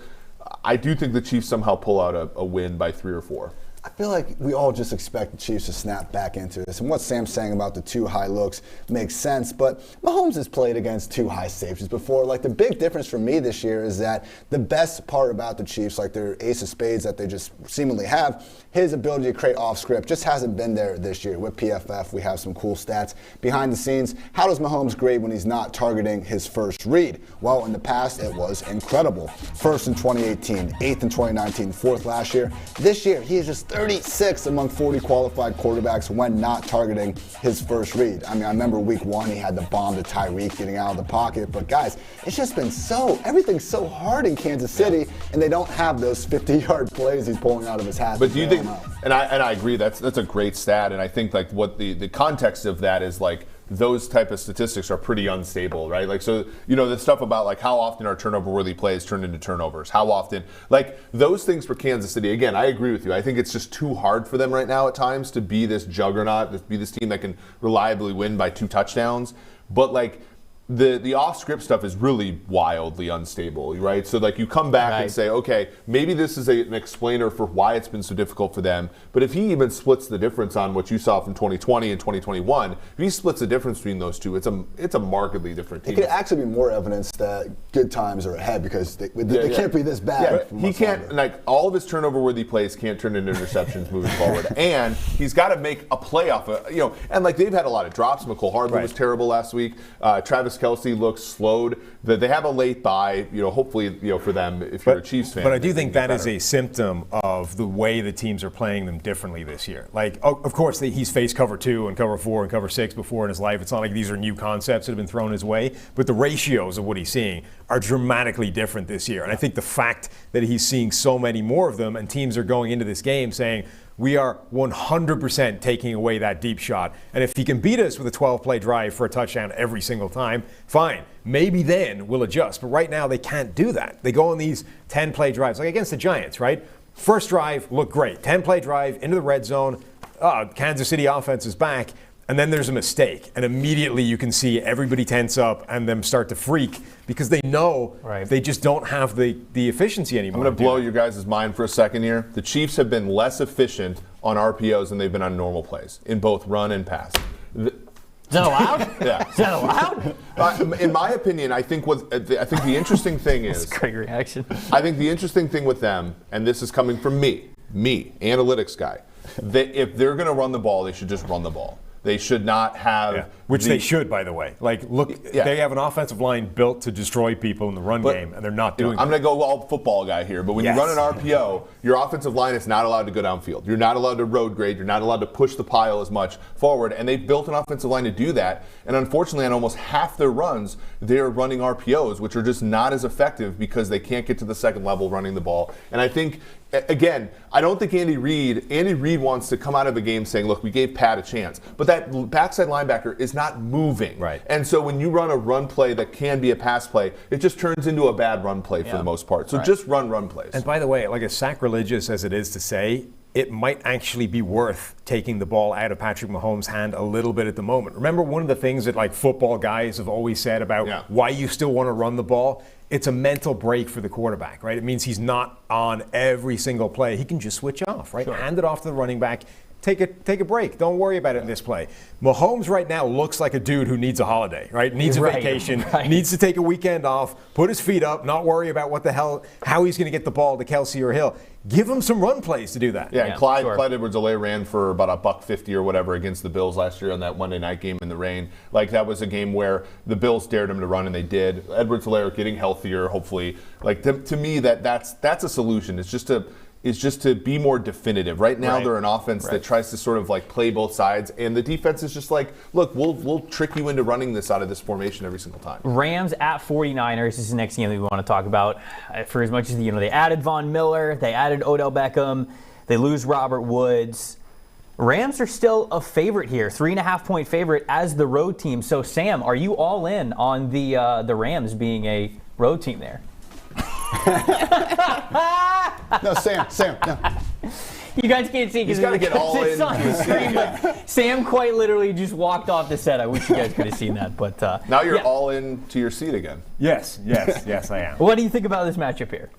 I do think the Chiefs somehow pull out a win by 3 or 4. I feel like we all just expect the Chiefs to snap back into this. And what Sam's saying about the 2 high looks makes sense. But Mahomes has played against 2 high safeties before. Like, the big difference for me this year is that the best part about the Chiefs, like their ace of spades that they just seemingly have, his ability to create off script just hasn't been there this year. With PFF, we have some cool stats behind the scenes. How does Mahomes grade when he's not targeting his first read? Well, in the past, it was incredible. First in 2018, 8th in 2019, 4th last year. This year, he is just 36 among 40 qualified quarterbacks when not targeting his first read. I mean, I remember week 1, he had the bomb to Tyreek getting out of the pocket. But guys, it's just been everything's so hard in Kansas City, and they don't have those 50-yard plays he's pulling out of his hat. But do you think, and I agree, that's a great stat, and I think like what the context of that is, like, those type of statistics are pretty unstable, right? Like, so, the stuff about like how often are turnover-worthy plays turned into turnovers, how often, like those things for Kansas City, again, I agree with you. I think it's just too hard for them right now at times to be this juggernaut, to be this team that can reliably win by 2 touchdowns. But like, the off-script stuff is really wildly unstable, right? So like you come back and say, okay, maybe this is an explainer for why it's been so difficult for them. But if he even splits the difference on what you saw from 2020 and 2021, if he splits the difference between those two, it's a markedly different team. It could actually be more evidence that good times are ahead, because they can't be this bad. Yeah, he can't longer. Like all of his turnover-worthy plays can't turn into interceptions moving forward, and he's got to make a play off of and like they've had a lot of drops. McCole Hardman was terrible last week. Travis Kelce looks slowed. They have a late bye, hopefully, for them if you're a Chiefs fan. But I do think that is a symptom of the way the teams are playing them differently this year. Like, of course, he's faced cover 2 and cover 4 and cover 6 before in his life. It's not like these are new concepts that have been thrown his way, but the ratios of what he's seeing are dramatically different this year. And I think the fact that he's seeing so many more of them, and teams are going into this game saying, we are 100% taking away that deep shot. And if he can beat us with a 12-play drive for a touchdown every single time, fine. Maybe then we'll adjust. But right now they can't do that. They go on these 10-play drives, like against the Giants, right? First drive, look great. 10-play drive into the red zone. Kansas City offense is back. And then there's a mistake, and immediately you can see everybody tense up and them start to freak, because they know they just don't have the efficiency anymore. I'm going to blow your guys' mind for a second here. The Chiefs have been less efficient on RPOs than they've been on normal plays in both run and pass. Is that allowed? Yeah. Is that allowed? In my opinion, I think the interesting thing is... That's a great reaction. I think the interesting thing with them, and this is coming from me, analytics guy, that if they're going to run the ball, they should just run the ball. They should not have... Which they should, by the way. Like, look, they have an offensive line built to destroy people in the run game, and they're not doing that. I'm going to go all football guy here, but when you run an RPO, your offensive line is not allowed to go downfield. You're not allowed to road grade. You're not allowed to push the pile as much forward, and they've built an offensive line to do that. And unfortunately, on almost half their runs, they're running RPOs, which are just not as effective because they can't get to the second level running the ball. And I think... Again, I don't think Andy Reid wants to come out of a game saying, look, we gave Pat a chance. But that backside linebacker is not moving. Right. And so when you run a run play that can be a pass play, it just turns into a bad run play for the most part. So just run plays. And by the way, like as sacrilegious as it is to say, it might actually be worth taking the ball out of Patrick Mahomes' hand a little bit at the moment. Remember, one of the things that like football guys have always said about why you still want to run the ball? It's a mental break for the quarterback, right? It means he's not on every single play. He can just switch off, right? Sure. Hand it off to the running back. Take a break. Don't worry about it in this play. Mahomes right now looks like a dude who needs a holiday, right? Needs a vacation, needs to take a weekend off, put his feet up, not worry about how he's going to get the ball to Kelsey or Hill. Give him some run plays to do that. Yeah, and Clyde Edwards-Helaire ran for about $150 or whatever against the Bills last year on that Monday night game in the rain. Like, that was a game where the Bills dared him to run, and they did. Edwards-Helaire getting healthier, hopefully. Like, to me, that's a solution. It's just to be more definitive. Right now, they're an offense that tries to sort of like play both sides, and the defense is just like, look, we'll trick you into running this out of this formation every single time. Rams at 49ers is the next game that we want to talk about. For as much as they added Von Miller, they added Odell Beckham, they lose Robert Woods. Rams are still a favorite here, 3.5-point favorite as the road team. So Sam, are you all in on the Rams being a road team there? No, Sam, no. You guys can't see because it's on the screen, but Sam quite literally just walked off the set. I wish you guys could have seen that. But now you're all in to your seat again. Yes, I am. What do you think about this matchup here?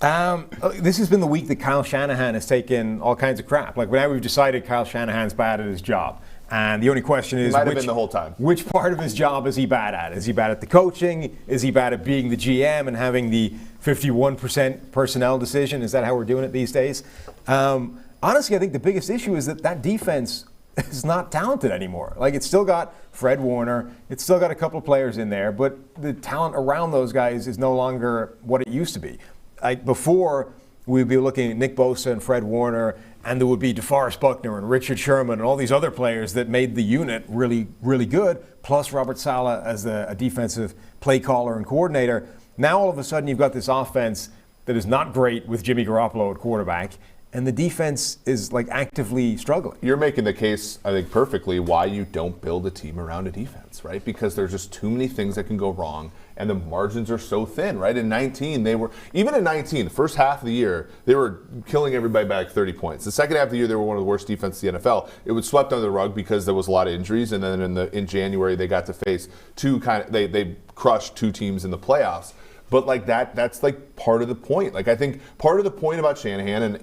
This has been the week that Kyle Shanahan has taken all kinds of crap. Like, now we've decided Kyle Shanahan's bad at his job. And the only question is, might have been the whole time. Which part of his job is he bad at? Is he bad at the coaching? Is he bad at being the GM and having the 51% personnel decision? Is that how we're doing it these days? Honestly, I think the biggest issue is that defense is not talented anymore. Like, it's still got Fred Warner. It's still got a couple of players in there, but the talent around those guys is no longer what it used to be. Like, before, we'd be looking at Nick Bosa and Fred Warner, and there would be DeForest Buckner and Richard Sherman and all these other players that made the unit really, really good, plus Robert Saleh as a defensive play caller and coordinator. Now all of a sudden you've got this offense that is not great with Jimmy Garoppolo at quarterback, and the defense is like actively struggling. You're making the case, I think, perfectly why you don't build a team around a defense, right? Because there's just too many things that can go wrong, and the margins are so thin, right? In 19, the first half of the year, they were killing everybody by like 30 points. The second half of the year, they were one of the worst defenses in the NFL. It was swept under the rug because there was a lot of injuries, and then in January, they got to face they crushed two teams in the playoffs. But like that's like part of the point. Like, I think part of the point about Shanahan, and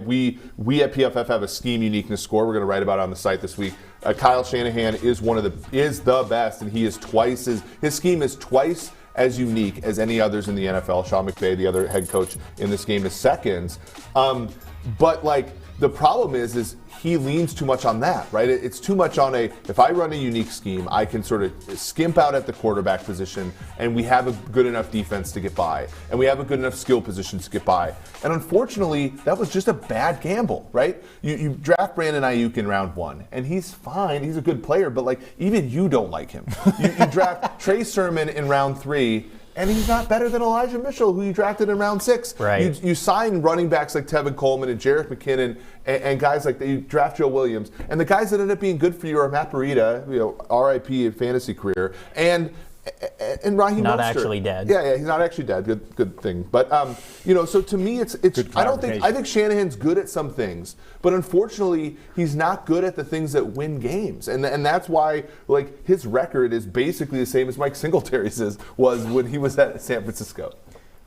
we at PFF have a scheme uniqueness score we're going to write about on the site this week. Kyle Shanahan is the best, and his scheme is twice as unique as any others in the NFL. Sean McVay, the other head coach in this game, is second. But like, the problem is he leans too much on that, right? It's too much on if I run a unique scheme, I can sort of skimp out at the quarterback position, and we have a good enough defense to get by, and we have a good enough skill position to get by. And unfortunately, that was just a bad gamble, right? You draft Brandon Ayuk in round 1, and he's fine. He's a good player, but like, even you don't like him. You draft Trey Sermon in round 3, and he's not better than Elijah Mitchell, who you drafted in round 6. Right. You sign running backs like Tevin Coleman and Jerick McKinnon and guys like that. You draft Joe Williams. And the guys that end up being good for you are Matt Breida, RIP fantasy career, and Raheem not Mostert. Actually dead. Yeah, he's not actually dead. Good thing. But so to me, it's. I think Shanahan's good at some things, but unfortunately, he's not good at the things that win games, and that's why like his record is basically the same as Mike Singletary's was when he was at San Francisco.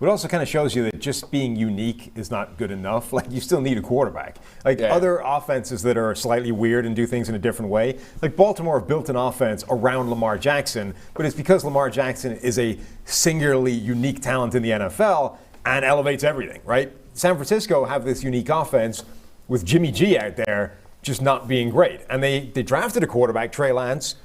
It also kind of shows you that just being unique is not good enough. Like, you still need a quarterback. Like, other offenses that are slightly weird and do things in a different way. Like, Baltimore have built an offense around Lamar Jackson, but it's because Lamar Jackson is a singularly unique talent in the NFL and elevates everything, right? San Francisco have this unique offense with Jimmy G out there just not being great. And they drafted a quarterback, Trey Lance,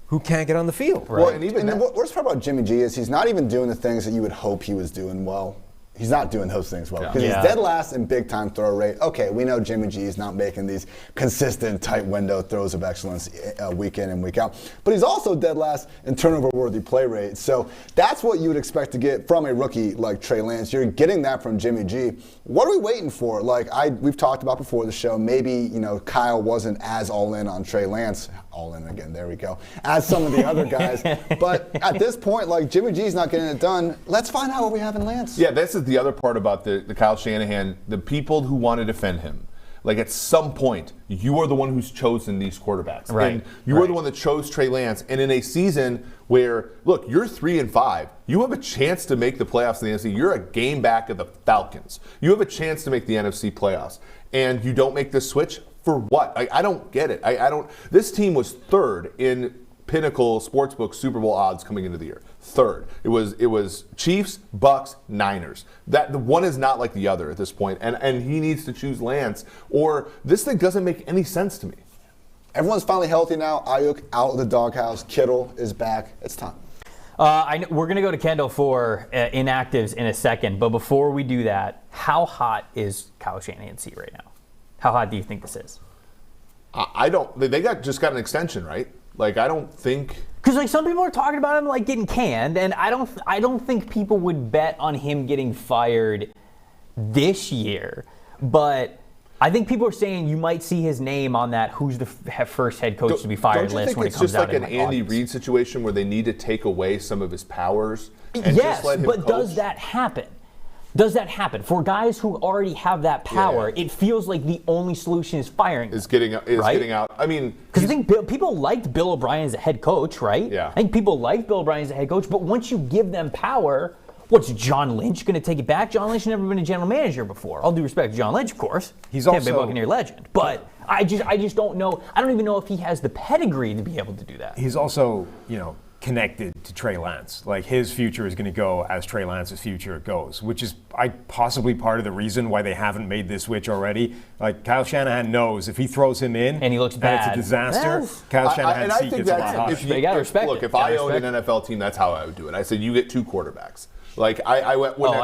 who can't get on the field. Right. Well, and the worst part about Jimmy G is he's not even doing the things that you would hope he was doing well. He's not doing those things well because he's dead last in big time throw rate. Okay, we know Jimmy G is not making these consistent tight window throws of excellence week in and week out, but he's also dead last in turnover worthy play rate. So that's what you would expect to get from a rookie like Trey Lance. You're getting that from Jimmy G. What are we waiting for? Like we've talked about before the show, maybe Kyle wasn't as all in on Trey Lance. All in again, there we go. As some of the other guys. But at this point, like, Jimmy G's not getting it done. Let's find out what we have in Lance. Yeah, this is the other part about the Kyle Shanahan. The people who want to defend him Like at some point, you are the one who's chosen these quarterbacks. Right. And you are the one that chose Trey Lance. And in a season where, look, you're 3-5, you have a chance to make the playoffs in the NFC. You're a game back of the Falcons. You have a chance to make the NFC playoffs. And you don't make this switch for what? I don't get it. I don't. This team was third in Pinnacle Sportsbook Super Bowl odds coming into the year. Third. It was Chiefs, Bucks, Niners. That the one is not like the other at this point, and he needs to choose Lance, or this thing doesn't make any sense to me. Everyone's finally healthy now. Ayuk out of the doghouse. Kittle is back. It's time. We're going to go to Kendall for inactives in a second, but before we do that, how hot is Kyle Shanahan's seat right now? How hot do you think this is? I don't. They just got an extension, right? Like, I don't think. Because like some people are talking about him like getting canned, and I don't think people would bet on him getting fired this year. But I think people are saying you might see his name on that who's the first head coach to be fired list when it comes out. Don't you think it's just like an Andy Reid situation where they need to take away some of his powers? And yes, let him coach? Does that happen? Does that happen? For guys who already have that power, it feels like the only solution is firing. Is getting out. I mean, because I think people liked Bill O'Brien as a head coach, right? Yeah. I think people liked Bill O'Brien as a head coach, but once you give them power, what's John Lynch going to take it back? John Lynch has never been a general manager before. All due respect to John Lynch, of course. He's Tampa also Bay Buccaneer legend, but I just don't know. I don't even know if he has the pedigree to be able to do that. He's also, connected to Trey Lance. Like, his future is going to go as Trey Lance's future goes, which is possibly part of the reason why they haven't made this switch already. Like, Kyle Shanahan knows if he throws him in and he looks bad, it's a disaster. Yes. Kyle Shanahan's seat gets a lot hotter. You got to respect it. Look, if I owned an NFL team, that's how I would do it. I said, you get two quarterbacks. Like, I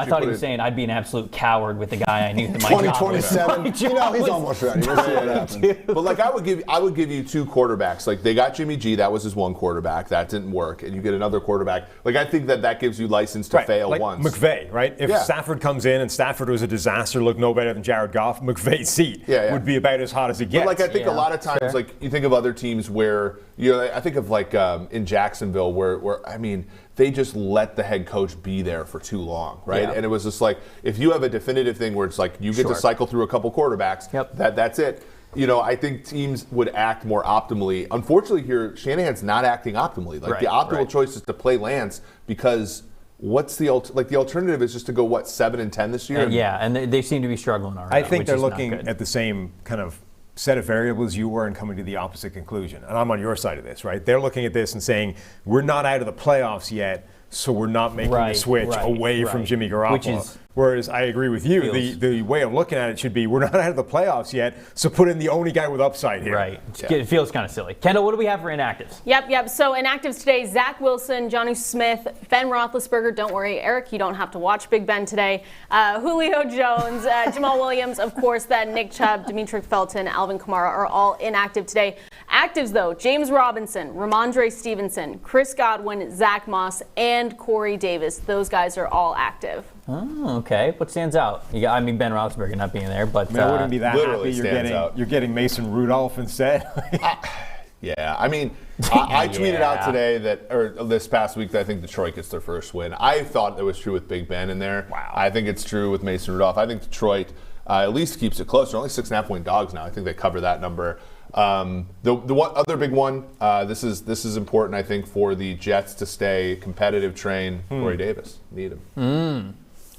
thought he was saying I'd be an absolute coward with the guy I knew. 2027. He's almost ready. We'll see what happens. But like, I would give you two quarterbacks. Like, they got Jimmy G. That was his one quarterback. That didn't work. And you get another quarterback. Like, I think that gives you license to fail like once. McVay, right? If Stafford comes in and Stafford was a disaster, looked no better than Jared Goff, McVay's seat would be about as hot as it gets. But like, I think a lot of times, like, you think of other teams where, I think of like in Jacksonville where I mean, they just let the head coach be there for too long, right? Yeah. And it was just like, if you have a definitive thing where it's like you get to cycle through a couple quarterbacks, that's it. I think teams would act more optimally. Unfortunately here, Shanahan's not acting optimally. Like, the optimal choice is to play Lance because what's the alternative is just to go 7-10 this year? And they seem to be struggling already. I think they're looking at the same kind of set of variables you were and coming to the opposite conclusion. And I'm on your side of this, right? They're looking at this and saying, we're not out of the playoffs yet, so we're not making the switch away from Jimmy Garoppolo. Whereas I agree with you, the way of looking at it should be, we're not out of the playoffs yet, so put in the only guy with upside here. Right. It feels kind of silly. Kendall, what do we have for inactives? Yep. So inactives today, Zach Wilson, Jonnu Smith, Ben Roethlisberger. Don't worry, Eric, you don't have to watch Big Ben today. Julio Jones, Jamal Williams, of course, then Nick Chubb, Demetric Felton, Alvin Kamara are all inactive today. Actives, though, James Robinson, Ramondre Stevenson, Chris Godwin, Zach Moss, and Corey Davis. Those guys are all active. Oh, okay. What stands out? Ben Roethlisberger not being there, but I wouldn't be that happy. You're getting Mason Rudolph instead. I mean, I tweeted out today this past week that I think Detroit gets their first win. I thought it was true with Big Ben in there. Wow. I think it's true with Mason Rudolph. I think Detroit at least keeps it close. They're only 6.5-point dogs now. I think they cover that number. The one other big one. This is important, I think, for the Jets to stay competitive. Train Corey Davis. Need him.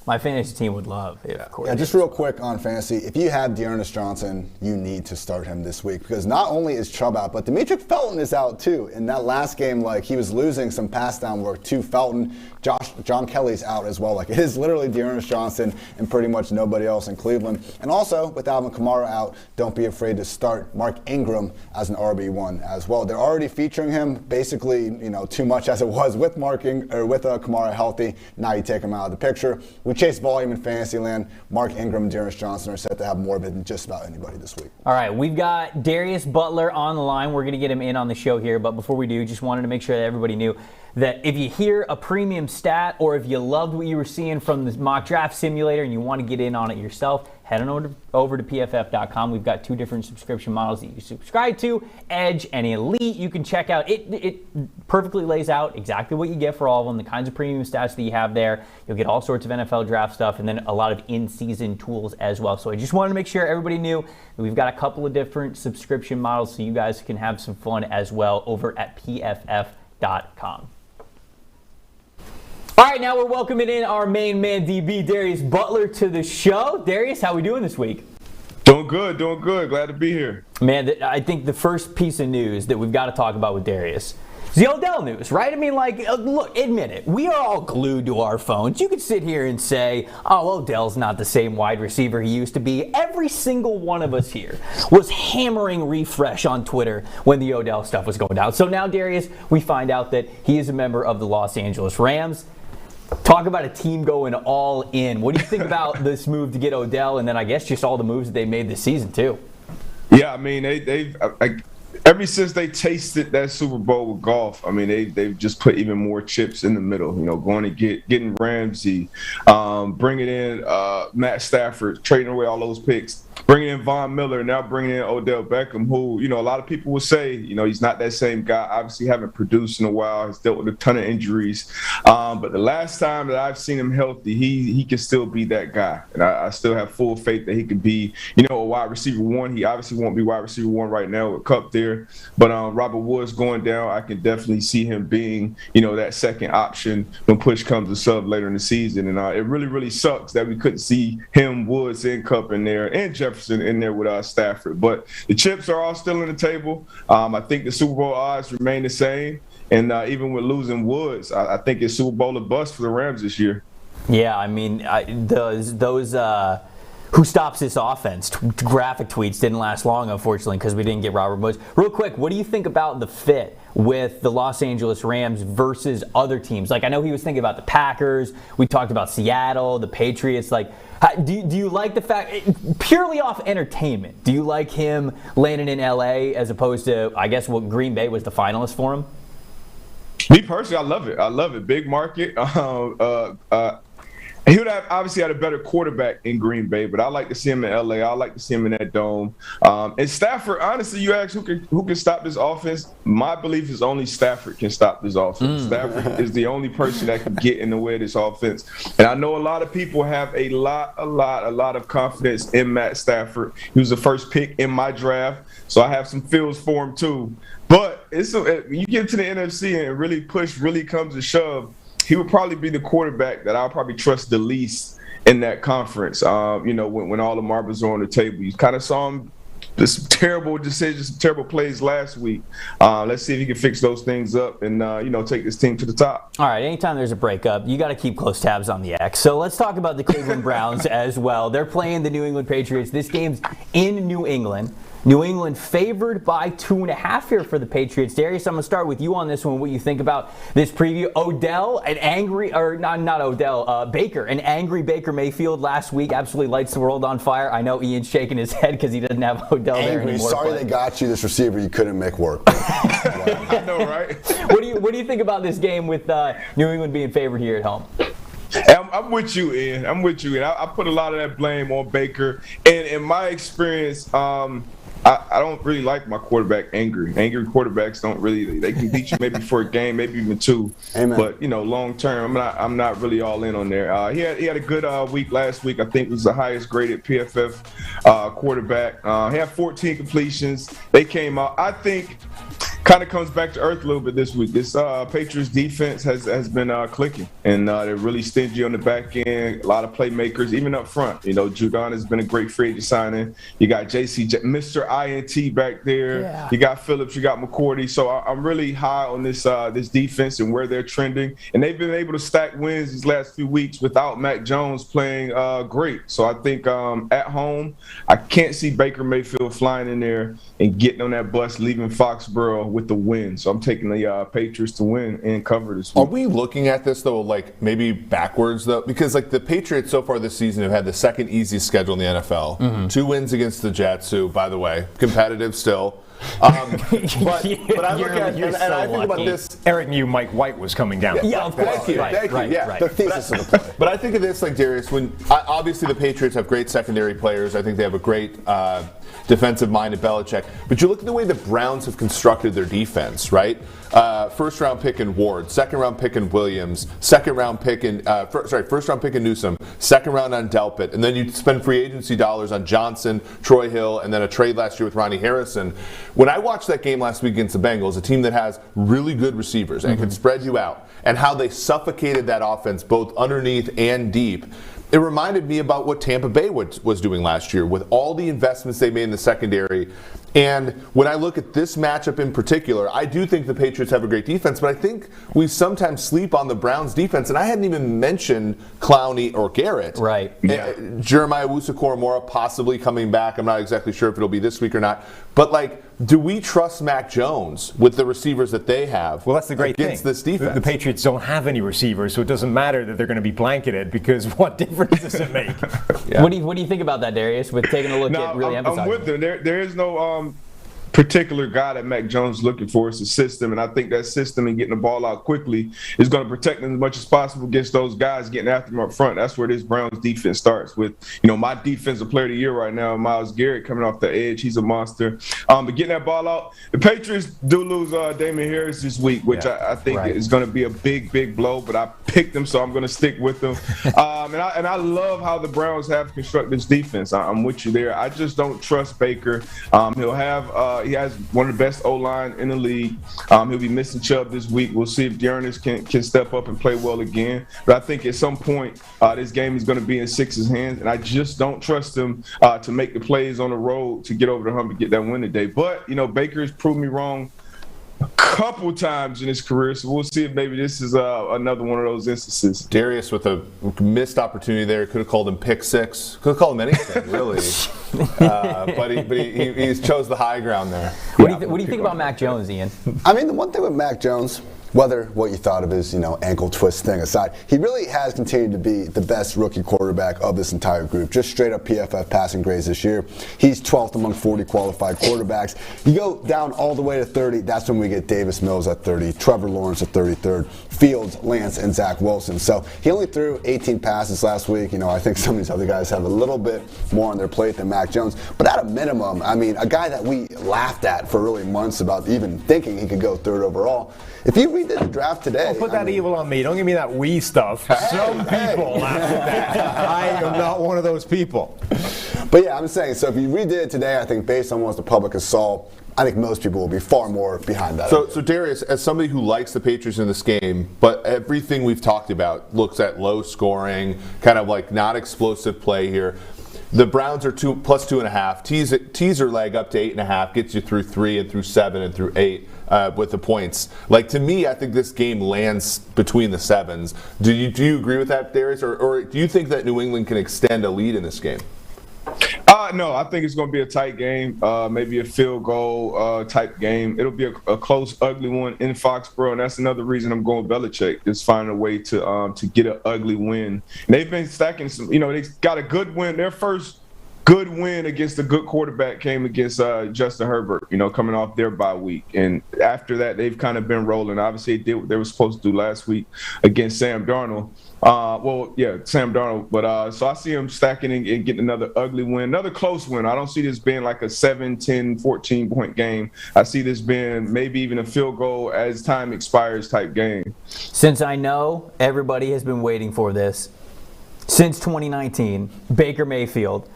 My fantasy team would love it. Yeah, just real quick on fantasy. If you have Dearness Johnson, you need to start him this week because not only is Chubb out, but Demetric Felton is out too. In that last game, he was losing some pass down work to Felton. John Kelly's out as well. It is literally Dearness Johnson and pretty much nobody else in Cleveland. And also, with Alvin Kamara out, don't be afraid to start Mark Ingram as an RB1 as well. They're already featuring him basically, too much as it was with Kamara healthy. Now you take him out of the picture. We chase volume in Fantasyland. Mark Ingram and Dearness Johnson are set to have more of it than just about anybody this week. All right, we've got Darius Butler on the line. We're going to get him in on the show here, but before we do, just wanted to make sure that everybody knew that if you hear a premium stat or if you loved what you were seeing from the mock draft simulator and you want to get in on it yourself, head on over to PFF.com. We've got 2 different subscription models that you can subscribe to, Edge and Elite. You can check out. It perfectly lays out exactly what you get for all of them, the kinds of premium stats that you have there. You'll get all sorts of NFL draft stuff and then a lot of in-season tools as well. So I just wanted to make sure everybody knew that we've got a couple of different subscription models so you guys can have some fun as well over at PFF.com. All right, now we're welcoming in our main man, DB, Darius Butler, to the show. Darius, how we doing this week? Doing good. Glad to be here. Man, I think the first piece of news that we've got to talk about with Darius is the Odell news, right? I mean, look, admit it. We are all glued to our phones. You could sit here and say, oh, Odell's not the same wide receiver he used to be. Every single one of us here was hammering refresh on Twitter when the Odell stuff was going down. So now, Darius, we find out that he is a member of the Los Angeles Rams. Talk about a team going all in. What do you think about this move to get Odell, and then I guess just all the moves that they made this season too? Yeah, I mean, they've ever since they tasted that Super Bowl with Goff, I mean, they've just put even more chips in the middle. You know, going and getting Ramsey, bringing in Matt Stafford, trading away all those picks, bringing in Von Miller, now bringing in Odell Beckham, who, you know, a lot of people will say, you know, he's not that same guy. Obviously, haven't produced in a while. He's dealt with a ton of injuries. But the last time that I've seen him healthy, he can still be that guy. And I still have full faith that he can be, you know, a wide receiver 1. He obviously won't be wide receiver 1 right now with Kupp there. But Robert Woods going down, I can definitely see him being, you know, that second option when push comes to shove later in the season. And it really, really sucks that we couldn't see him, Woods, and Kupp in there, and Jefferson in there with Stafford. But the chips are all still on the table. I think the Super Bowl odds remain the same. And even with losing Woods, I think it's Super Bowl or bust for the Rams this year. Yeah, I mean, those who stops this offense graphic tweets didn't last long, unfortunately, because we didn't get Robert Woods. Real quick, what do you think about the fit with the Los Angeles Rams versus other teams? Like, I know he was thinking about the Packers. We talked about Seattle, the Patriots. Like, do you like the fact, purely off entertainment, do you like him landing in L.A. as opposed to, I guess, what Green Bay was the finalist for him? Me personally, I love it. I love it. Big market. He would have obviously had a better quarterback in Green Bay, but I like to see him in LA. I like to see him in that dome. And Stafford, honestly, you ask who can stop this offense? My belief is only Stafford can stop this offense. Stafford is the only person that can get in the way of this offense. And I know a lot of people have a lot of confidence in Matt Stafford. He was the first pick in my draft, so I have some feels for him too. But you get to the NFC and really push really comes to shove, he would probably be the quarterback that I'll probably trust the least in that conference. You know, when all the marbles are on the table. You kind of saw him some terrible decisions, some terrible plays last week. Let's see if he can fix those things up and, you know, take this team to the top. All right, anytime there's a breakup, you got to keep close tabs on the X. So let's talk about the Cleveland Browns as well. They're playing the New England Patriots. This game's in New England. New England favored by 2.5 here for the Patriots. Darius, I'm going to start with you on this one. What you think about this preview? Baker, an angry Baker Mayfield last week absolutely lights the world on fire. I know Ian's shaking his head because he doesn't have Odell there anymore. Sorry they got you this receiver you couldn't make work. I know, right? What do you think about this game with New England being favored here at home? I'm with you, Ian. I put a lot of that blame on Baker. And in my experience, I don't really like my quarterback angry. Angry quarterbacks don't really, they can beat you maybe for a game, maybe even 2. Amen. But, you know, long term, I'm not really all in on there. He had a good week last week. I think he was the highest graded PFF quarterback. He had 14 completions. They came out. I think kind of comes back to earth a little bit this week. This Patriots defense has been clicking, and they're really stingy on the back end. A lot of playmakers, even up front. You know, Judon has been a great free agent signing. You got Mr. INT back there. Yeah. You got Phillips. You got McCourty. So I'm really high on this defense and where they're trending. And they've been able to stack wins these last few weeks without Mac Jones playing great. So I think at home, I can't see Baker Mayfield flying in there and getting on that bus, leaving Foxborough with the win. So I'm taking the Patriots to win and cover this week. Are we looking at this, though, like maybe backwards, though? Because, like, the Patriots so far this season have had the second easiest schedule in the NFL. 2 wins against the Jets, who, by the way, competitive still. But I look at and I think about this. Eric knew Mike White was coming down. Yeah, of course. Thank you. Yeah. The thesis of the play. But I think of this like Darius. When obviously the Patriots have great secondary players. I think they have a great defensive mind in Belichick. But you look at the way the Browns have constructed their defense, right? First round pick in Ward, second round pick in Williams, first round pick in Newsome, second round on Delpit, and then you spend free agency dollars on Johnson, Troy Hill, and then a trade last year with Ronnie Harrison. When I watched that game last week against the Bengals, a team that has really good receivers and can spread you out, and how they suffocated that offense both underneath and deep, it reminded me about what Tampa Bay was doing last year with all the investments they made in the secondary. And when I look at this matchup in particular, I do think the Patriots have a great defense, but I think we sometimes sleep on the Browns' defense. And I hadn't even mentioned Clowney or Garrett. Right. Yeah. Jeremiah Owusu-Koramoah possibly coming back. I'm not exactly sure if it'll be this week or not. But, like, do we trust Mac Jones with the receivers that they have? Well, that's the great against thing. This defense. The Patriots don't have any receivers, so it doesn't matter that they're going to be blanketed because what difference does it make? Yeah. What do you think about that, Darius, with taking a look at really emphasizing? I'm with them. There is no particular guy that Mac Jones is looking for. It's a system, and I think that system and getting the ball out quickly is going to protect them as much as possible against those guys getting after them up front. That's where this Browns defense starts with, my defensive player of the year right now, Myles Garrett, coming off the edge. He's a monster. But getting that ball out, the Patriots do lose Damian Harris this week, which I think is going to be a big, big blow, but I picked them, so I'm going to stick with them. And I love how the Browns have constructed this defense. I'm with you there. I just don't trust Baker. He has one of the best O-line in the league. He'll be missing Chubb this week. We'll see if Dearness can step up and play well again. But I think at some point this game is going to be in Six's hands, and I just don't trust him to make the plays on the road to get over the hump and get that win today. But, Baker has proved me wrong a couple times in his career, so we'll see if maybe this is another one of those instances. Darius with a missed opportunity there. Could have called him pick six. Could have called him anything, really. But he chose the high ground there. What do you think about Mac Jones, Ian? I mean, the one thing with Mac Jones, whether what you thought of his, ankle twist thing aside, he really has continued to be the best rookie quarterback of this entire group. Just straight up PFF passing grades this year. He's 12th among 40 qualified quarterbacks. You go down all the way to 30, that's when we get Davis Mills at 30, Trevor Lawrence at 33rd, Fields, Lance, and Zach Wilson. So he only threw 18 passes last week. I think some of these other guys have a little bit more on their plate than Mac Jones. But at a minimum, I mean, a guy that we laughed at for really months about even thinking he could go third overall, if you read the draft today... Don't put that evil on me. Don't give me that we stuff. Some people laugh at that. I am not one of those people. But yeah, I'm saying, so if you redid it today, I think based on what the public has saw, I think most people will be far more behind that. So Darius, as somebody who likes the Patriots in this game, but everything we've talked about looks at low scoring, kind of like not explosive play here. The Browns are plus 2.5. Teaser leg up to 8.5 gets you through 3 and through 7 and through 8 with the points. Like, to me, I think this game lands between the 7s. Do you agree with that, Darius, or do you think that New England can extend a lead in this game? No, I think it's going to be a tight game, maybe a field goal type game. It'll be a close, ugly one in Foxborough, and that's another reason I'm going Belichick, is finding a way to get an ugly win. And they've been stacking some, they got a good win. Their first good win against a good quarterback came against Justin Herbert, coming off their bye week. And after that, they've kind of been rolling. Obviously, they did what they were supposed to do last week against Sam Darnold. Sam Darnold. But so I see him stacking and getting another ugly win, another close win. I don't see this being like a 7, 10, 14-point game. I see this being maybe even a field goal as time expires type game. Since I know everybody has been waiting for this, since 2019, Baker Mayfield,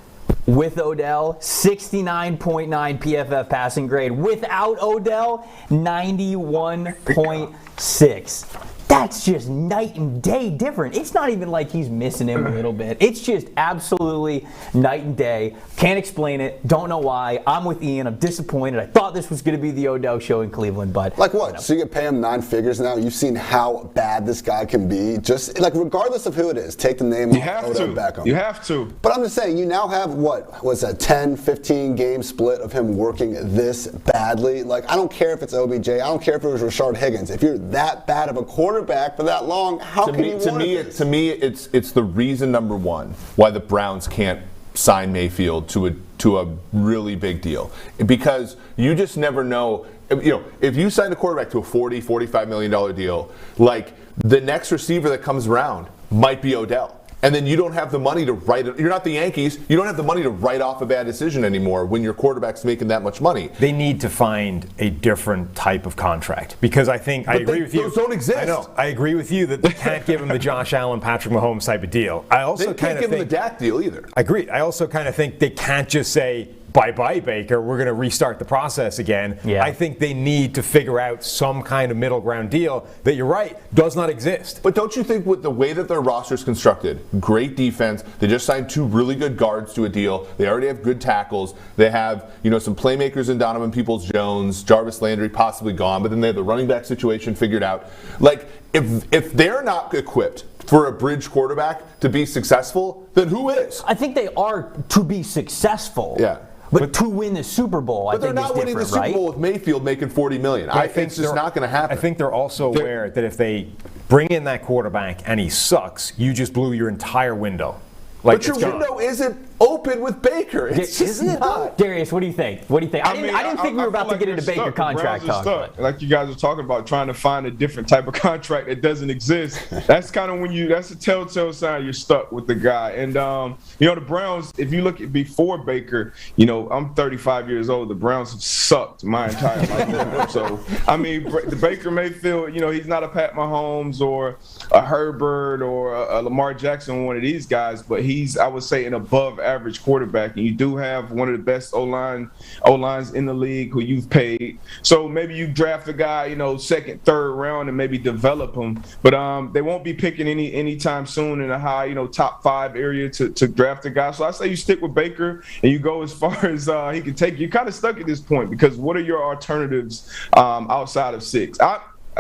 with Odell, 69.9 PFF passing grade. Without Odell, 91.6. That's just night and day different. It's not even like he's missing him a little bit. It's just absolutely night and day. Can't explain it. Don't know why. I'm with Ian. I'm disappointed. I thought this was going to be the Odell show in Cleveland, but... Like what? So you can pay him 9 figures now? You've seen how bad this guy can be. Just, like, regardless of who it is, take the name of Odell Beckham. You have to. But I'm just saying, you now have, what was that, 10, 15 game split of him working this badly? Like, I don't care if it's OBJ. I don't care if it was Rashard Higgins. If you're that bad of a quarterback for that long, how can you want it? To me, it's the reason, number one, why the Browns can't sign Mayfield to a really big deal, because you just never know. If you sign a quarterback to a $40-45 million deal, like, the next receiver that comes around might be Odell. And then you don't have the money to write it. You're not the Yankees. You don't have the money to write off a bad decision anymore when your quarterback's making that much money. They need to find a different type of contract, because I think I agree with you. Those don't exist. I know. I agree with you that they can't give him the Josh Allen, Patrick Mahomes type of deal. I also they can't give him the Dak deal either. I agree. I also kind of think they can't just say, bye-bye, Baker, we're going to restart the process again. Yeah. I think they need to figure out some kind of middle ground deal that, you're right, does not exist. But don't you think with the way that their roster is constructed, great defense, they just signed 2 really good guards to a deal, they already have good tackles, they have some playmakers in Donovan Peoples-Jones, Jarvis Landry possibly gone, but then they have the running back situation figured out. Like, if they're not equipped for a bridge quarterback to be successful, then who is? I think they are to be successful. Yeah. But to win the Super Bowl, I think is different, right? But they're not winning the Super Bowl with Mayfield making $40 million. I think it's just not going to happen. I think they're also aware that if they bring in that quarterback and he sucks, you just blew your entire window. But your window isn't open with Baker. It's isn't it not? Darius, what do you think? I didn't think we were about to get into Baker contract talk. Like you guys were talking about, trying to find a different type of contract that doesn't exist. That's kind of that's a telltale sign you're stuck with the guy. And the Browns, if you look at before Baker, I'm 35 years old. The Browns have sucked my entire life. So the Baker Mayfield, he's not a Pat Mahomes or a Herbert or a Lamar Jackson, one of these guys, but he's, I would say, an above average quarterback, and you do have one of the best O-lines in the league who you've paid. So maybe you draft a guy, second, third round, and maybe develop him. But they won't be picking anytime soon in a high, top 5 area to draft a guy. So I say you stick with Baker and you go as far as he can take. You're kind of stuck at this point, because what are your alternatives outside of 6?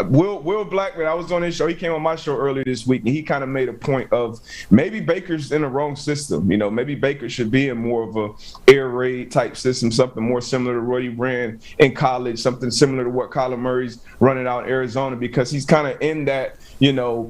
Will Blackman, I was on his show. He came on my show earlier this week, and he kind of made a point of maybe Baker's in the wrong system. Maybe Baker should be in more of a air raid type system, something more similar to what he ran in college, something similar to what Kyler Murray's running out in Arizona, because he's kind of in that,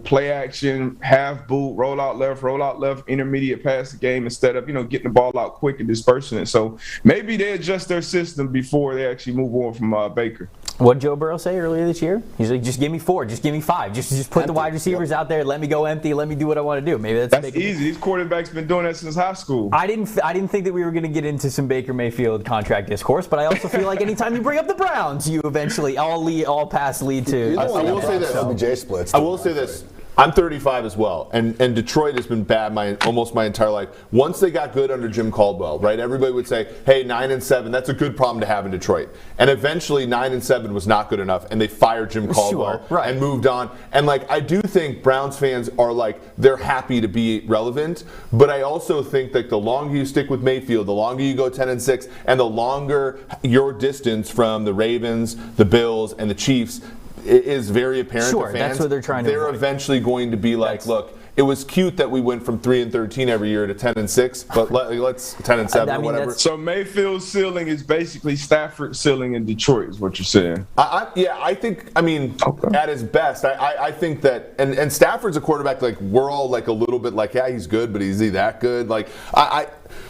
play action, half boot, roll out left, intermediate pass game, instead of, getting the ball out quick and dispersing it. So maybe they adjust their system before they actually move on from Baker. What did Joe Burrow say earlier this year? He's like, just give me 4, just give me 5, just put the wide receivers out there, let me go empty, let me do what I want to do. Maybe that's easy. These quarterbacks been doing that since high school. I didn't think that we were going to get into some Baker Mayfield contract discourse, but I also feel like anytime you bring up the Browns, you eventually all paths lead to. I will say this. LBJ splits. I will say this. I'm 35 as well, and Detroit has been bad almost my entire life. Once they got good under Jim Caldwell, right? Everybody would say, "Hey, 9-7, that's a good problem to have in Detroit." And eventually, 9-7 was not good enough, and they fired Jim Caldwell and moved on. And I do think Browns fans are they're happy to be relevant, but I also think that the longer you stick with Mayfield, the longer you go 10-6, and the longer your distance from the Ravens, the Bills, and the Chiefs is very apparent to fans. That's what they're trying to They're avoid. eventually going to be look, it was cute that we went from 3-13 every year to 10-6, but let's 10-7 or whatever. So Mayfield's ceiling is basically Stafford's ceiling in Detroit, is what you're saying. I think, at his best, I think that, and Stafford's a quarterback, we're all a little bit he's good, but is he that good?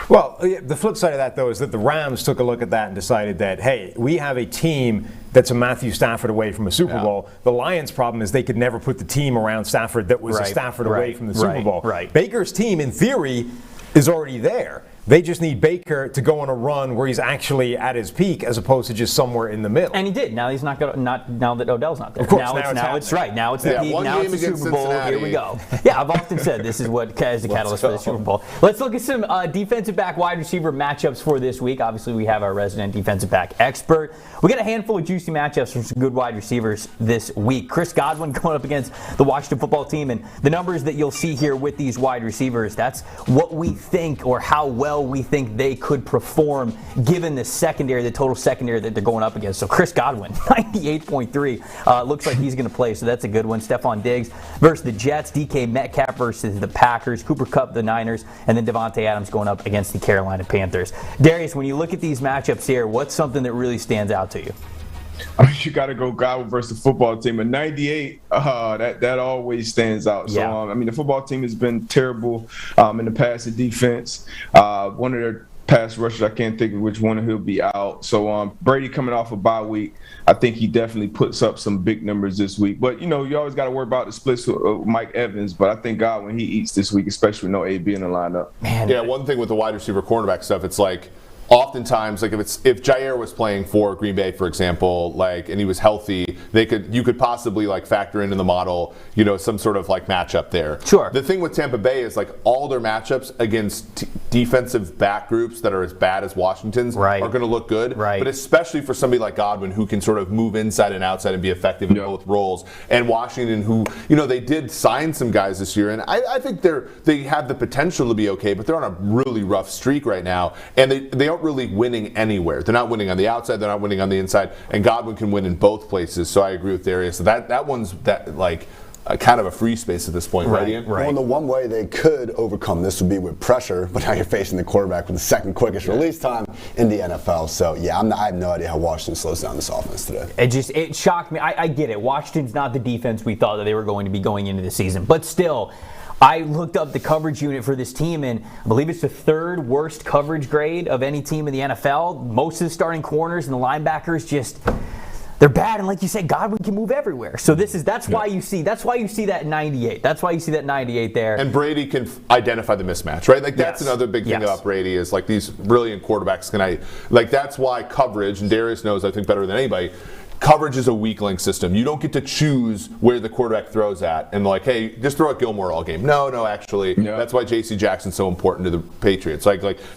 Well, the flip side of that, though, is that the Rams took a look at that and decided that, hey, we have a team that's a Matthew Stafford away from a Super Bowl. The Lions' problem is they could never put the team around Stafford that was a Stafford away from the Super Bowl. Baker's team, in theory, is already there. They just need Baker to go on a run where he's actually at his peak, as opposed to just somewhere in the middle. And he did. Now he's not now that Odell's not there. Of course, now it's right. Now it's the peak. Now it's the Super Bowl. Cincinnati. Here we go. Yeah, I've often said this is what is the catalyst for the Super Bowl. Let's look at some defensive back wide receiver matchups for this week. Obviously, we have our resident defensive back expert. We got a handful of juicy matchups from some good wide receivers this week. Chris Godwin going up against the Washington football team, and the numbers that you'll see here with these wide receivers, that's what we think, or how well we think they could perform given the total secondary that they're going up against. So Chris Godwin, 98.3. Looks like he's going to play, so that's a good one. Stephon Diggs versus the Jets. DK Metcalf versus the Packers. Cooper Kupp, the Niners. And then Devontae Adams going up against the Carolina Panthers. Darius, when you look at these matchups here, what's something that really stands out to you? you got to go Godwin versus the football team. At 98, that always stands out. So, Yeah. the football team has been terrible in the passing defense. One of their pass rushers, I can't think of which one he'll be out. So Brady coming off a bye week, I think he definitely puts up some big numbers this week. But, you always got to worry about the splits with Mike Evans. But I think Godwin, he eats this week, especially with no AB in the lineup. Man. Yeah, one thing with the wide receiver cornerback stuff, it's like oftentimes, like if Jair was playing for Green Bay, for example, and he was healthy, you could possibly factor into the model, some sort of matchup there. Sure. The thing with Tampa Bay is all their matchups against defensive back groups that are as bad as Washington's are going to look good. Right. But especially for somebody like Godwin who can sort of move inside and outside and be effective in both roles, and Washington who they did sign some guys this year, and I think they have the potential to be okay, but they're on a really rough streak right now, and they aren't really winning anywhere. They're not winning on the outside, they're not winning on the inside, and Godwin can win in both places. So I agree with Darius. That one's kind of a free space at this point, right, Ian? Right. Well, the one way they could overcome this would be with pressure, but now you're facing the quarterback with the second quickest release time in the NFL. So yeah, I have no idea how Washington slows down this offense today. It shocked me. I get it. Washington's not the defense we thought that they were going to be going into the season, but still, I looked up the coverage unit for this team, and I believe it's the third worst coverage grade of any team in the NFL. Most of the starting corners and the linebackers they're bad, and like you said, Godwin can move everywhere. So that's why you see that 98. That's why you see that 98 there. And Brady can identify the mismatch, right? That's another big thing about Brady is these brilliant quarterbacks that's why coverage, and Darius knows I think better than anybody, coverage is a weak link system. You don't get to choose where the quarterback throws at and hey, just throw at Gilmore all game. No, actually, that's why J.C. Jackson's so important to the Patriots.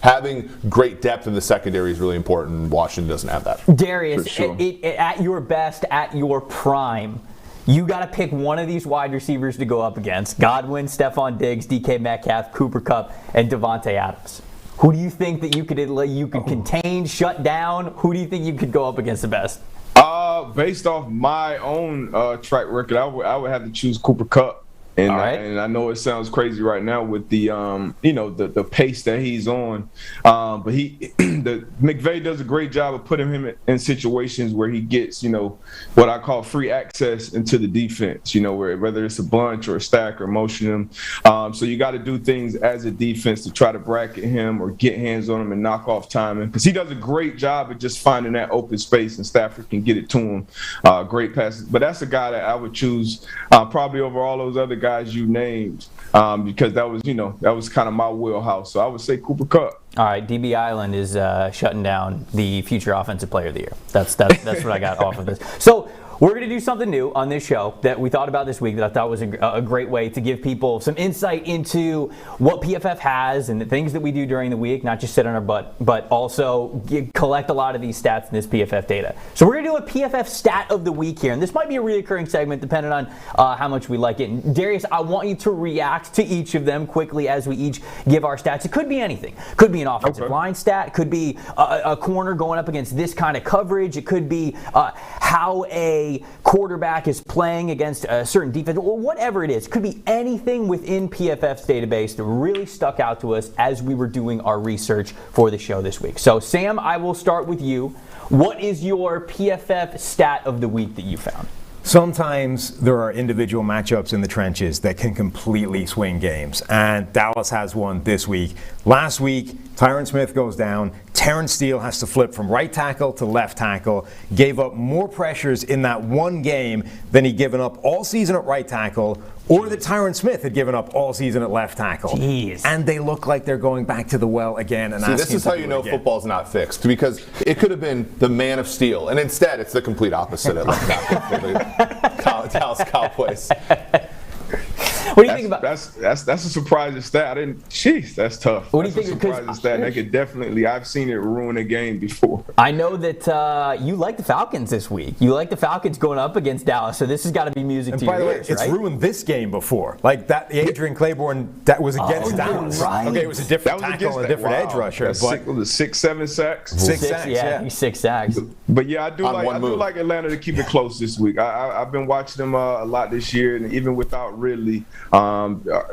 Having great depth in the secondary is really important. Washington doesn't have that. Darius, sure. At your best, at your prime, you got to pick one of these wide receivers to go up against: Godwin, Stephon Diggs, DK Metcalf, Cooper Kupp, and Devontae Adams. Who do you think that you could contain, shut down? Who do you think you could go up against the best? Based off my own track record, I would have to choose Cooper Kupp. And, and I know it sounds crazy right now with the the pace that he's on, but McVay does a great job of putting him in situations where he gets what I call free access into the defense. Whether it's a bunch or a stack or motion him. So you got to do things as a defense to try to bracket him or get hands on him and knock off timing, because he does a great job at just finding that open space, and Stafford can get it to him. Great passes, but that's a guy that I would choose probably over all those other guys you named, because that was kind of my wheelhouse. So I would say Cooper Kupp. All right, DB Island is shutting down the future offensive player of the year. That's what I got off of this. So we're going to do something new on this show that we thought about this week that I thought was a great way to give people some insight into what PFF has and the things that we do during the week, not just sit on our butt, but also collect a lot of these stats in this PFF data. So we're going to do a PFF stat of the week here, and this might be a reoccurring segment depending on how much we like it. And Darius, I want you to react to each of them quickly as we each give our stats. It could be anything. It could be an offensive line stat. It could be a corner going up against this kind of coverage. It could be how a quarterback is playing against a certain defense, or whatever it is. It could be anything within PFF's database that really stuck out to us as we were doing our research for the show this week. So, Sam, I will start with you. What is your PFF stat of the week that you found? Sometimes there are individual matchups in the trenches that can completely swing games, and Dallas has one this week. Last week, Tyron Smith goes down. Terrence Steele has to flip from right tackle to left tackle. Gave up more pressures in that one game than he'd given up all season at right tackle, or that Tyron Smith had given up all season at left tackle. Jeez. And they look like they're going back to the well again. And this is how you know football's not fixed, because it could have been the Man of Steel, and instead it's the complete opposite at left tackle for the Dallas Cowboys. What do you think about that's a surprising stat? That's tough. What do you think? A surprising stat. That could definitely. I've seen it ruin a game before. I know that you like the Falcons this week. You like the Falcons going up against Dallas, so this has got to be music to your ears, right? By the way, it's ruined this game before. Like that, Adrian Claiborne that was against Dallas. Right. Okay, it was a different tackle and a different edge rusher. But 6, 7 sacks. 6 sacks. Yeah, 6 sacks. But yeah, I do like Atlanta to keep it close this week. I've been watching them a lot this year, and even without Ridley.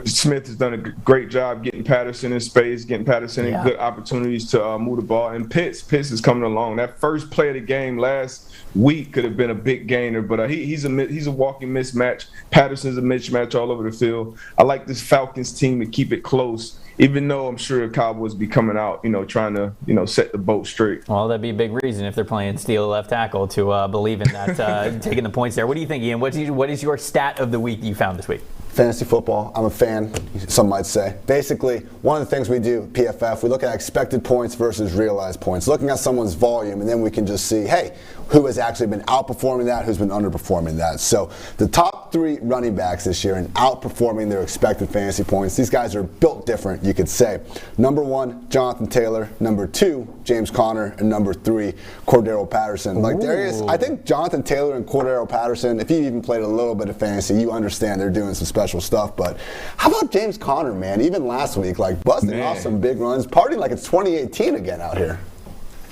Smith has done a great job getting Patterson in space, getting Patterson in good opportunities to move the ball. And Pitts is coming along. That first play of the game last week could have been a big gainer, but he's a walking mismatch. Patterson's a mismatch all over the field. I like this Falcons team to keep it close, even though I'm sure the Cowboys be coming out, trying to, set the boat straight. Well, that'd be a big reason if they're playing steel left tackle to believe in that, taking the points there. What do you think, Ian? What is your stat of the week you found this week? Fantasy football. I'm a fan, some might say. Basically, one of the things we do, PFF, we look at expected points versus realized points. Looking at someone's volume, and then we can just see, hey, who has actually been outperforming that, who's been underperforming that. So the top 3 running backs this year in outperforming their expected fantasy points, these guys are built different, you could say. Number 1, Jonathan Taylor. Number 2, James Conner. And number 3, Cordero Patterson. Like Darius, I think Jonathan Taylor and Cordero Patterson, if you even played a little bit of fantasy, you understand they're doing some special stuff. But how about James Conner, man? Even last week, busting off some big runs, partying like it's 2018 again out here.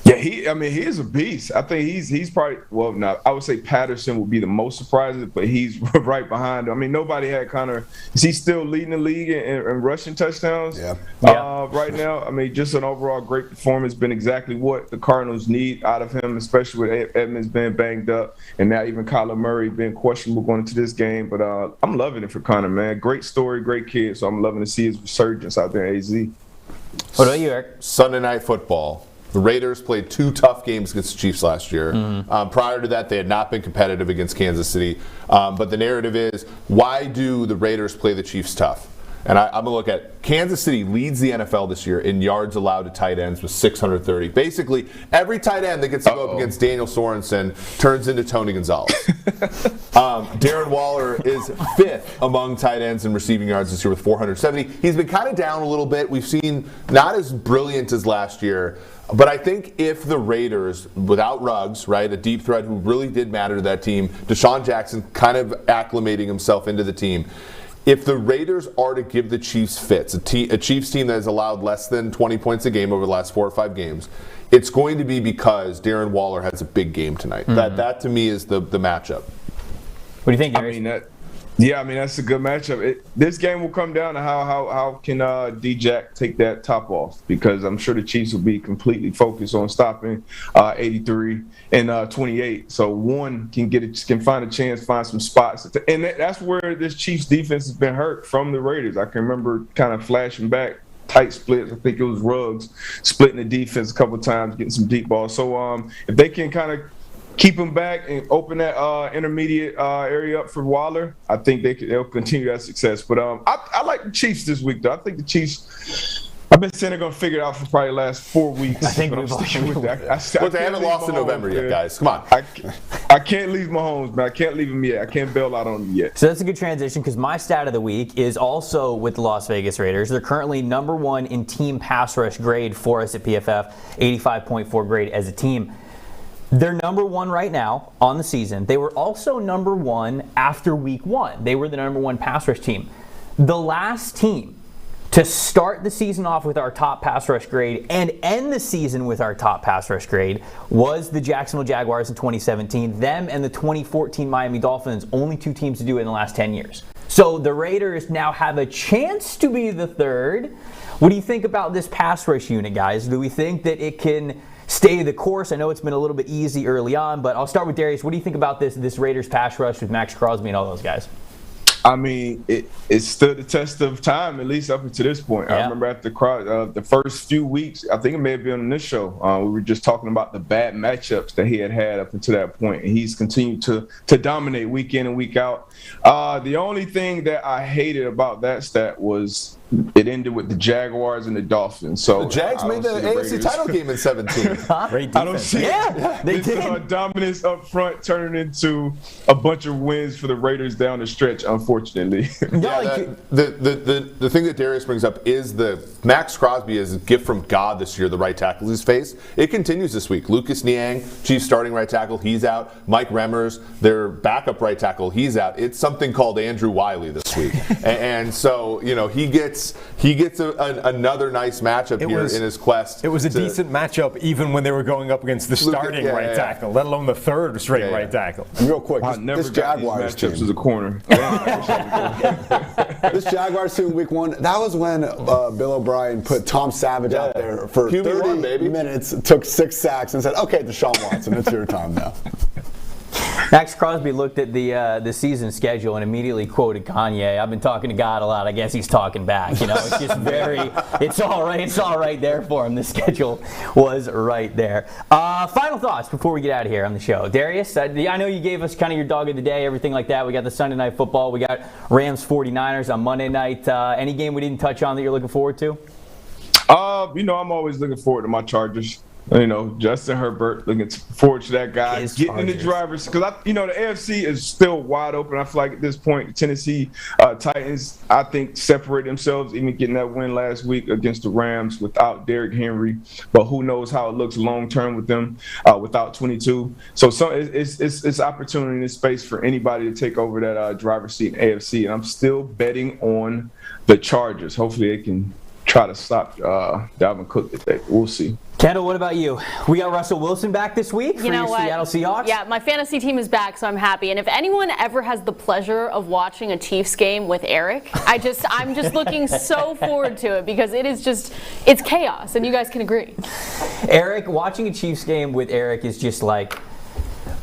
Yeah, he is a beast. I think he's probably, I would say Patterson would be the most surprising, but he's right behind him. I mean, nobody had Connor. Is he still leading the league in rushing touchdowns right now? I mean, just an overall great performance, been exactly what the Cardinals need out of him, especially with Edmonds being banged up and now even Kyler Murray being questionable going into this game. But I'm loving it for Connor, man. Great story, great kid, so I'm loving to see his resurgence out there in AZ. What about you, Eric? Sunday Night Football. The Raiders played 2 tough games against the Chiefs last year. Prior to that, they had not been competitive against Kansas City. But the narrative is, why do the Raiders play the Chiefs tough? And I'm going to look at Kansas City leads the NFL this year in yards allowed to tight ends with 630. Basically, every tight end that gets to go up against Daniel Sorensen turns into Tony Gonzalez. Darren Waller is 5th among tight ends in receiving yards this year with 470. He's been kind of down a little bit. We've seen not as brilliant as last year. But I think if the Raiders, without Ruggs, right, a deep threat who really did matter to that team, Deshaun Jackson kind of acclimating himself into the team, if the Raiders are to give the Chiefs fits, a Chiefs team that has allowed less than 20 points a game over the last 4 or 5 games, it's going to be because Darren Waller has a big game tonight. That to me is the matchup. What do you think, Gary? That's a good matchup. This game will come down to how can D-Jack take that top off, because I'm sure the Chiefs will be completely focused on stopping 83 and 28. So one can find a chance, find some spots, and that's where this Chiefs defense has been hurt from the Raiders. I can remember kind of flashing back. Tight splits. I think it was Ruggs splitting the defense a couple of times, getting some deep balls. So if they can kind of keep him back and open that intermediate area up for Waller, I think they'll continue that success. But I like the Chiefs this week, though. I think the Chiefs, I've been saying they're going to figure it out for probably the last 4 weeks. I think I'm sticking with that. Look, they haven't lost in November yet, guys. Come on. I can't leave Mahomes, man. I can't leave him yet. I can't bail out on him yet. So that's a good transition, because my stat of the week is also with the Las Vegas Raiders. They're currently number 1 in team pass rush grade for us at PFF, 85.4 grade as a team. They're number 1 right now on the season. They were also number 1 after week 1. They were the number 1 pass rush team. The last team to start the season off with our top pass rush grade and end the season with our top pass rush grade was the Jacksonville Jaguars in 2017. Them and the 2014 Miami Dolphins, only 2 teams to do it in the last 10 years. So the Raiders now have a chance to be the 3rd. What do you think about this pass rush unit, guys? Do we think that it can stay the course? I know it's been a little bit easy early on, but I'll start with Darius. What do you think about this Raiders pass rush with Max Crosby and all those guys? I mean, it stood the test of time, at least up until this point. Yeah. I remember after the first few weeks, I think it may have been on this show, we were just talking about the bad matchups that he had up until that point, and he's continued to dominate week in and week out. The only thing that I hated about that stat was it ended with the Jaguars and the Dolphins. So the Jags made the AFC title game in 17. Great defense. I don't see this dominance up front turning into a bunch of wins for the Raiders down the stretch, unfortunately. The thing that Darius brings up is the Max Crosby is a gift from God this year, the right tackle he's faced. It continues this week. Lucas Niang, Chiefs starting right tackle, he's out. Mike Remmers, their backup right tackle, he's out. It's something called Andrew Wiley this week. And so, he gets gets another nice matchup in his quest. It was a decent matchup even when they were going up against the starting right tackle, let alone the third string right tackle. And real quick, this Jaguars team as a corner. This Jaguars team week 1, that was when Bill O'Brien put Tom Savage out there for QB1, 30 minutes, took 6 sacks, and said, "Okay, Deshaun Watson, it's your time now." Max Crosby looked at the season schedule and immediately quoted Kanye. I've been talking to God a lot. I guess he's talking back. You know, it's just it's all right there for him. The schedule was right there. Final thoughts before we get out of here on the show. Darius, I know you gave us kind of your dog of the day, everything like that. We got the Sunday night football. We got Rams 49ers on Monday night. Any game we didn't touch on that you're looking forward to? I'm always looking forward to my Chargers. Justin Herbert, looking forward to that guy. Getting in the drivers. Because, the AFC is still wide open. I feel like at this point, the Tennessee Titans, I think, separate themselves, even getting that win last week against the Rams without Derrick Henry. But who knows how it looks long-term with them without 22. So it's opportunity in this space for anybody to take over that driver's seat in AFC. And I'm still betting on the Chargers. Hopefully they can try to stop Dalvin Cook today. We'll see. Kendall, what about you? We got Russell Wilson back this week for your Seattle Seahawks? Yeah, my fantasy team is back, so I'm happy. And if anyone ever has the pleasure of watching a Chiefs game with Eric, I'm just looking so forward to it because it's chaos, and you guys can agree. Eric, watching a Chiefs game with Eric is just like,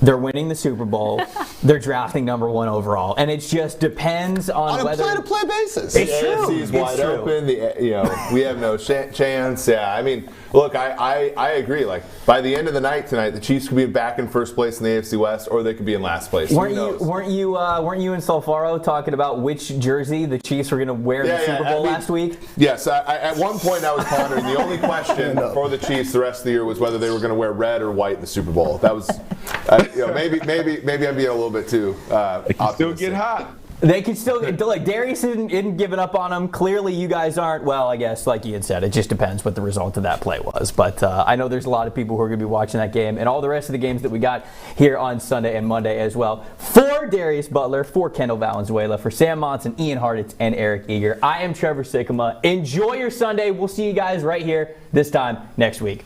they're winning the Super Bowl. They're drafting number 1 overall, and it just depends on whether a play-to-play basis. It's true. The AFC is wide open. We have no chance. Yeah, I mean, look, I agree. Like by the end of the night tonight, the Chiefs could be back in first place in the AFC West, or they could be in last place. Weren't you in Sulfaro talking about which jersey the Chiefs were going to wear in the Super Bowl last week? Yes, at one point I was pondering the only question for the Chiefs the rest of the year was whether they were going to wear red or white in the Super Bowl. That was. Maybe I'm being a little bit too optimistic. Still get hot. They can still, like, Darius isn't giving up on them. Clearly, you guys aren't. Well, I guess, like you had said, it just depends what the result of that play was. But I know there's a lot of people who are going to be watching that game and all the rest of the games that we got here on Sunday and Monday as well. For Darius Butler, for Kendall Valenzuela, for Sam Monson, Ian Hartitz, and Eric Eager, I am Trevor Sikkema. Enjoy your Sunday. We'll see you guys right here this time next week.